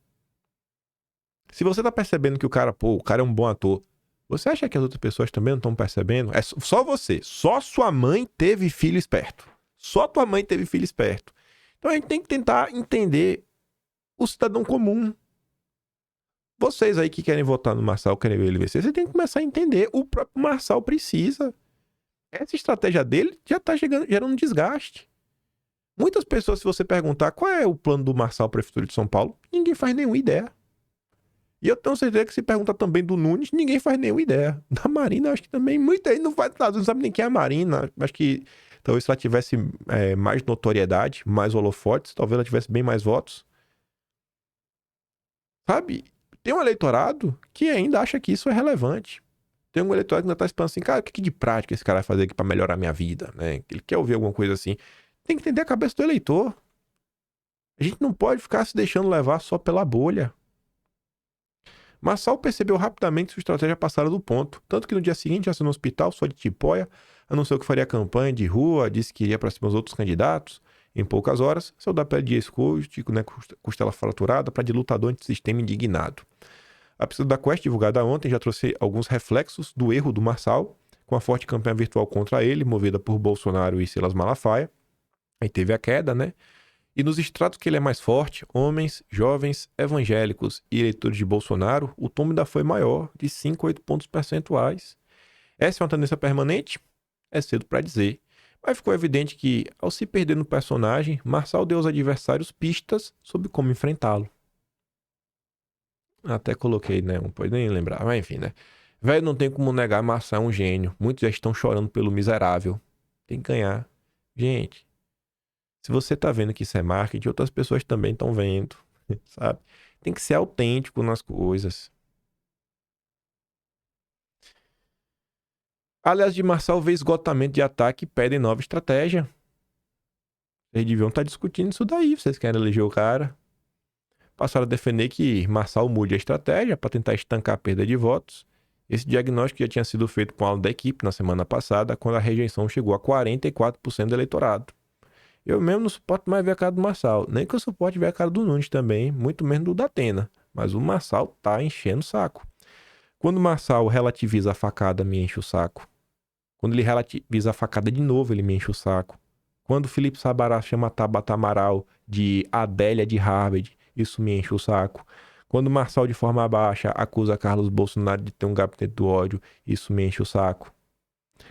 Se você tá percebendo que o cara é um bom ator, Você acha que as outras pessoas também não estão percebendo? É só você. Só sua mãe teve filho esperto. Só tua mãe teve filho esperto. Então a gente tem que tentar entender o cidadão comum. Vocês aí que querem votar no Marçal, querem ver ele vencer, você tem que começar a entender. O próprio Marçal precisa. Essa estratégia dele já está gerando um desgaste. Muitas pessoas, se você perguntar qual é o plano do Marçal Prefeitura de São Paulo, ninguém faz nenhuma ideia. E eu tenho certeza que se pergunta também do Nunes, ninguém faz nenhuma ideia. Da Marina, acho que também muita gente não sabe nem quem é a Marina. Acho que talvez se ela tivesse mais notoriedade, mais holofotes, talvez ela tivesse bem mais votos. Sabe? Tem um eleitorado que ainda acha que isso é relevante. Tem um eleitorado que ainda tá esperando assim, cara, o que de prática esse cara vai fazer aqui pra melhorar a minha vida, né? Ele quer ouvir alguma coisa assim. Tem que entender a cabeça do eleitor. A gente não pode ficar se deixando levar só pela bolha. Marçal percebeu rapidamente que sua estratégia passara do ponto, tanto que no dia seguinte assinou no hospital só de tipóia, anunciou que faria campanha de rua, disse que iria para cima dos outros candidatos. Em poucas horas, saiu da pele de escústico, né, costela fraturada, para de lutador antissistema indignado. A pesquisa da Quest, divulgada ontem, já trouxe alguns reflexos do erro do Marçal, com a forte campanha virtual contra ele, movida por Bolsonaro e Silas Malafaia. Aí teve a queda, né? E nos estratos que ele é mais forte, homens, jovens, evangélicos e eleitores de Bolsonaro, o tom ainda foi maior, de 5 a 8 pontos percentuais. Essa é uma tendência permanente? É cedo para dizer. Mas ficou evidente que, ao se perder no personagem, Marçal deu aos adversários pistas sobre como enfrentá-lo. Até coloquei, né? Não pode nem lembrar, mas enfim, né? Velho, não tem como negar, Marçal é um gênio. Muitos já estão chorando pelo miserável. Tem que ganhar. Gente, se você tá vendo que isso é marketing, outras pessoas também estão vendo, sabe? Tem que ser autêntico nas coisas. Aliás, de Marçal vê esgotamento de ataque e pedem nova estratégia. Eles deviam estar discutindo isso daí, vocês querem eleger o cara. Passaram a defender que Marçal mude a estratégia para tentar estancar a perda de votos. Esse diagnóstico já tinha sido feito com a aula da equipe na semana passada, quando a rejeição chegou a 44% do eleitorado. Eu mesmo não suporto mais ver a cara do Marçal. Nem que eu suporte ver a cara do Nunes também, muito menos do Datena. Mas o Marçal tá enchendo o saco. Quando o Marçal relativiza a facada, me enche o saco. Quando ele relativiza a facada de novo, ele me enche o saco. Quando o Felipe Sabará chama a Tabata Amaral de Adélia de Harvard, isso me enche o saco. Quando o Marçal, de forma baixa, acusa Carlos Bolsonaro de ter um gabinete do ódio, isso me enche o saco.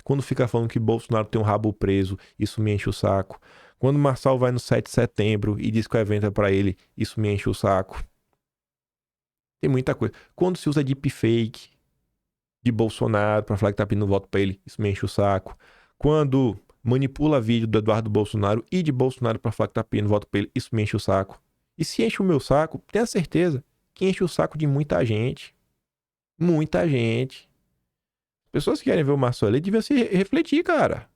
Quando fica falando que Bolsonaro tem um rabo preso, isso me enche o saco. Quando o Marçal vai no 7 de setembro e diz que o evento é pra ele, isso me enche o saco. Tem muita coisa. Quando se usa deepfake de Bolsonaro pra falar que tá pedindo voto pra ele, isso me enche o saco. Quando manipula vídeo do Eduardo Bolsonaro e de Bolsonaro pra falar que tá pedindo voto pra ele, isso me enche o saco. E se enche o meu saco, tenha certeza que enche o saco de muita gente. Muita gente. Pessoas que querem ver o Marçal ali deviam se refletir, cara.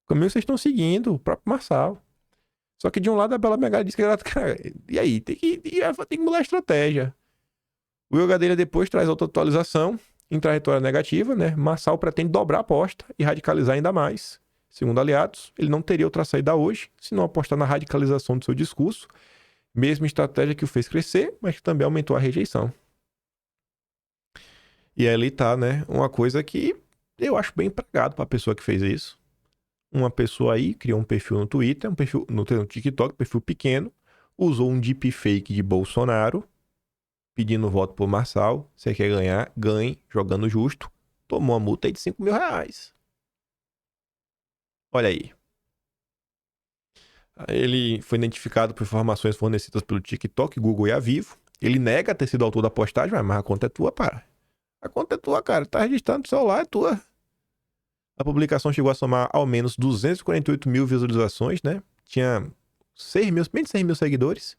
O caminho que vocês estão seguindo, o próprio Marçal. Só que de um lado a Bela Megali disse que ela, cara, e aí? Tem que mudar a estratégia. O Yoga dele depois traz outra atualização em trajetória negativa, né? Marçal pretende dobrar a aposta e radicalizar ainda mais. Segundo aliados, ele não teria outra saída hoje se não apostar na radicalização do seu discurso, mesma estratégia que o fez crescer, mas que também aumentou a rejeição. E aí tá, né? Uma coisa que eu acho bem empregado pra pessoa que fez isso. Uma pessoa aí criou um perfil no Twitter, um perfil no TikTok, um perfil pequeno, usou um deepfake de Bolsonaro, pedindo voto por Marçal. Você quer ganhar? Ganhe, jogando justo. Tomou uma multa aí de 5 mil reais. Olha aí. Ele foi identificado por informações fornecidas pelo TikTok, Google e a Vivo. Ele nega ter sido autor da postagem, mas a conta é tua, para. A conta é tua, cara. Tá registrado no celular, é tua. A publicação chegou a somar ao menos 248 mil visualizações, né? Tinha menos de 6 mil seguidores.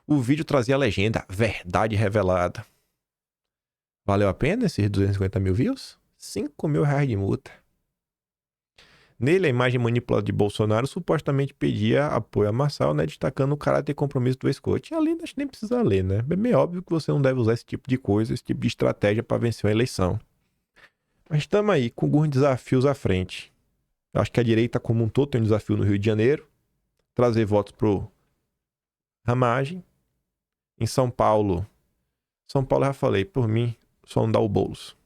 O vídeo trazia a legenda Verdade Revelada. Valeu a pena esses 250 mil views? 5 mil reais de multa. Nele, a imagem manipulada de Bolsonaro supostamente pedia apoio a Marçal, né? Destacando o caráter e compromisso do ex-coach. E ali a gente nem precisa ler, né? É meio óbvio que você não deve usar esse tipo de coisa, esse tipo de estratégia para vencer uma eleição. Mas estamos aí, com alguns desafios à frente. Acho que a direita como um todo tem um desafio no Rio de Janeiro. Trazer votos pro Ramagem. Em São Paulo, eu já falei, por mim, só não dá o Boulos.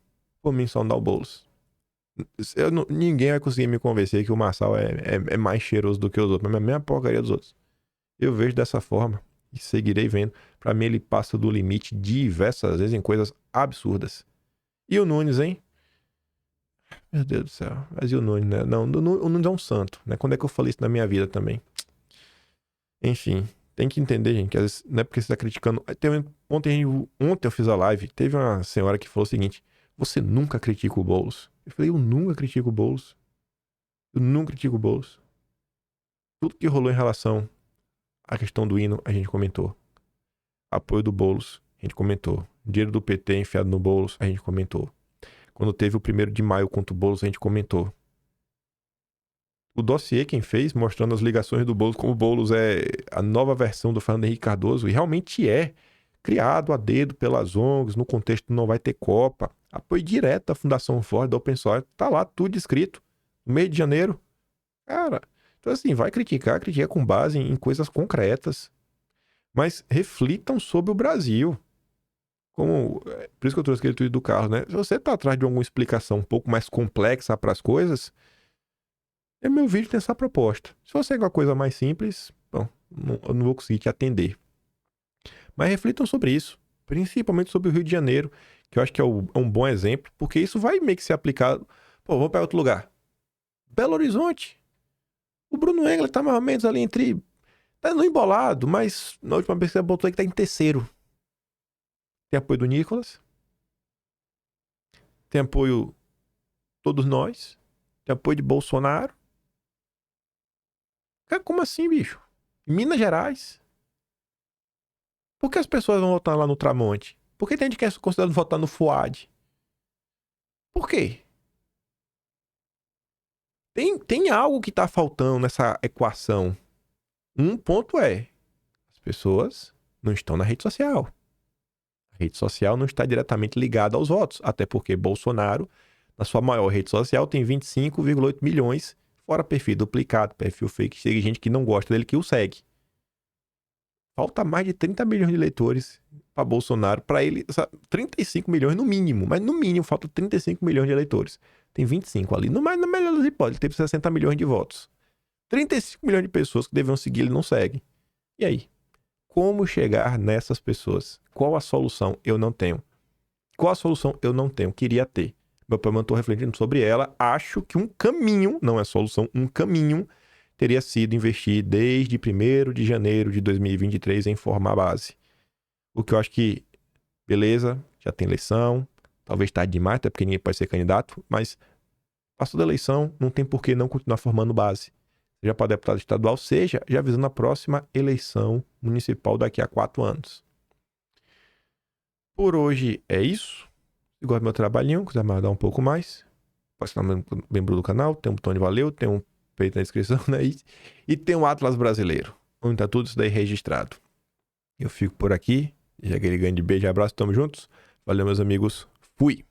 por mim só não dá o Boulos. Ninguém vai conseguir me convencer que o Marçal é mais cheiroso do que os outros, mas é a mesma porcaria dos outros. Eu vejo dessa forma e seguirei vendo. Pra mim ele passa do limite diversas vezes em coisas absurdas. E o Nunes, hein? Meu Deus do céu. Mas e o Nunes, né? Não, o Nunes é um santo, né? Quando é que eu falei isso na minha vida também? Enfim, tem que entender, gente, que às vezes não é porque você tá criticando. Ontem eu fiz a live, teve uma senhora que falou o seguinte: você nunca critica o Boulos. Eu falei, eu nunca critico o Boulos. Eu nunca critico o Boulos. Tudo que rolou em relação à questão do hino, a gente comentou. Apoio do Boulos, a gente comentou. Dinheiro do PT enfiado no Boulos, a gente comentou. Quando teve o 1º de maio contra o Boulos, a gente comentou. O dossiê quem fez, mostrando as ligações do Boulos, como o Boulos é a nova versão do Fernando Henrique Cardoso, e realmente é criado a dedo pelas ONGs, no contexto não vai ter Copa. Apoio direto da Fundação Ford, da Open Source, tá lá tudo escrito, no mês de janeiro. Cara, então assim, vai criticar, critica com base em coisas concretas. Mas reflitam sobre o Brasil. Por isso que eu trouxe aquele tweet do Carlos, né? Se você tá atrás de alguma explicação um pouco mais complexa para as coisas, meu vídeo tem essa proposta. Se você quer uma coisa mais simples, bom, eu não vou conseguir te atender. Mas reflitam sobre isso, principalmente sobre o Rio de Janeiro, que eu acho que é um bom exemplo, porque isso vai meio que ser aplicado. Pô, vamos para outro lugar. Belo Horizonte. O Bruno Engler tá mais ou menos ali entre... Tá no embolado, mas na última vez que você botou aí que tá em terceiro. Tem apoio do Nicolas. Tem apoio todos nós. Tem apoio de Bolsonaro. Cara, como assim, bicho? Minas Gerais. Por que as pessoas vão votar lá no Tramonte? Por que tem gente que é considerado votar no Fuad? Por quê? Tem algo que tá faltando nessa equação. Um ponto é: as pessoas não estão na rede social. A rede social não está diretamente ligada aos votos. Até porque Bolsonaro, na sua maior rede social, tem 25,8 milhões, fora perfil duplicado, perfil fake, segue gente que não gosta dele que o segue. Falta mais de 30 milhões de eleitores para Bolsonaro, para ele, 35 milhões no mínimo, mas no mínimo falta 35 milhões de eleitores. Tem 25 ali, na melhor das hipóteses, teve 60 milhões de votos. 35 milhões de pessoas que deveriam seguir, ele não segue. E aí? Como chegar nessas pessoas? Qual a solução? Eu não tenho. Qual a solução? Eu não tenho. Queria ter. Meu pai estou refletindo sobre ela. Acho que um caminho, não é solução, um caminho teria sido investir desde 1º de janeiro de 2023 em formar a base. O que eu acho que, beleza, já tem eleição, talvez tarde demais, até porque ninguém pode ser candidato, mas passou da eleição, não tem por que não continuar formando base. Seja para deputado estadual, seja já visando a próxima eleição municipal daqui a 4 anos. Por hoje é isso. Se gosta do meu trabalhinho, quiser me ajudar um pouco mais, pode ser membro do canal, tem um botão de valeu, tem um peito na descrição, né? E tem um Atlas brasileiro, onde tá tudo isso daí registrado. Eu fico por aqui, já aquele grande beijo e abraço, tamo juntos. Valeu, meus amigos. Fui!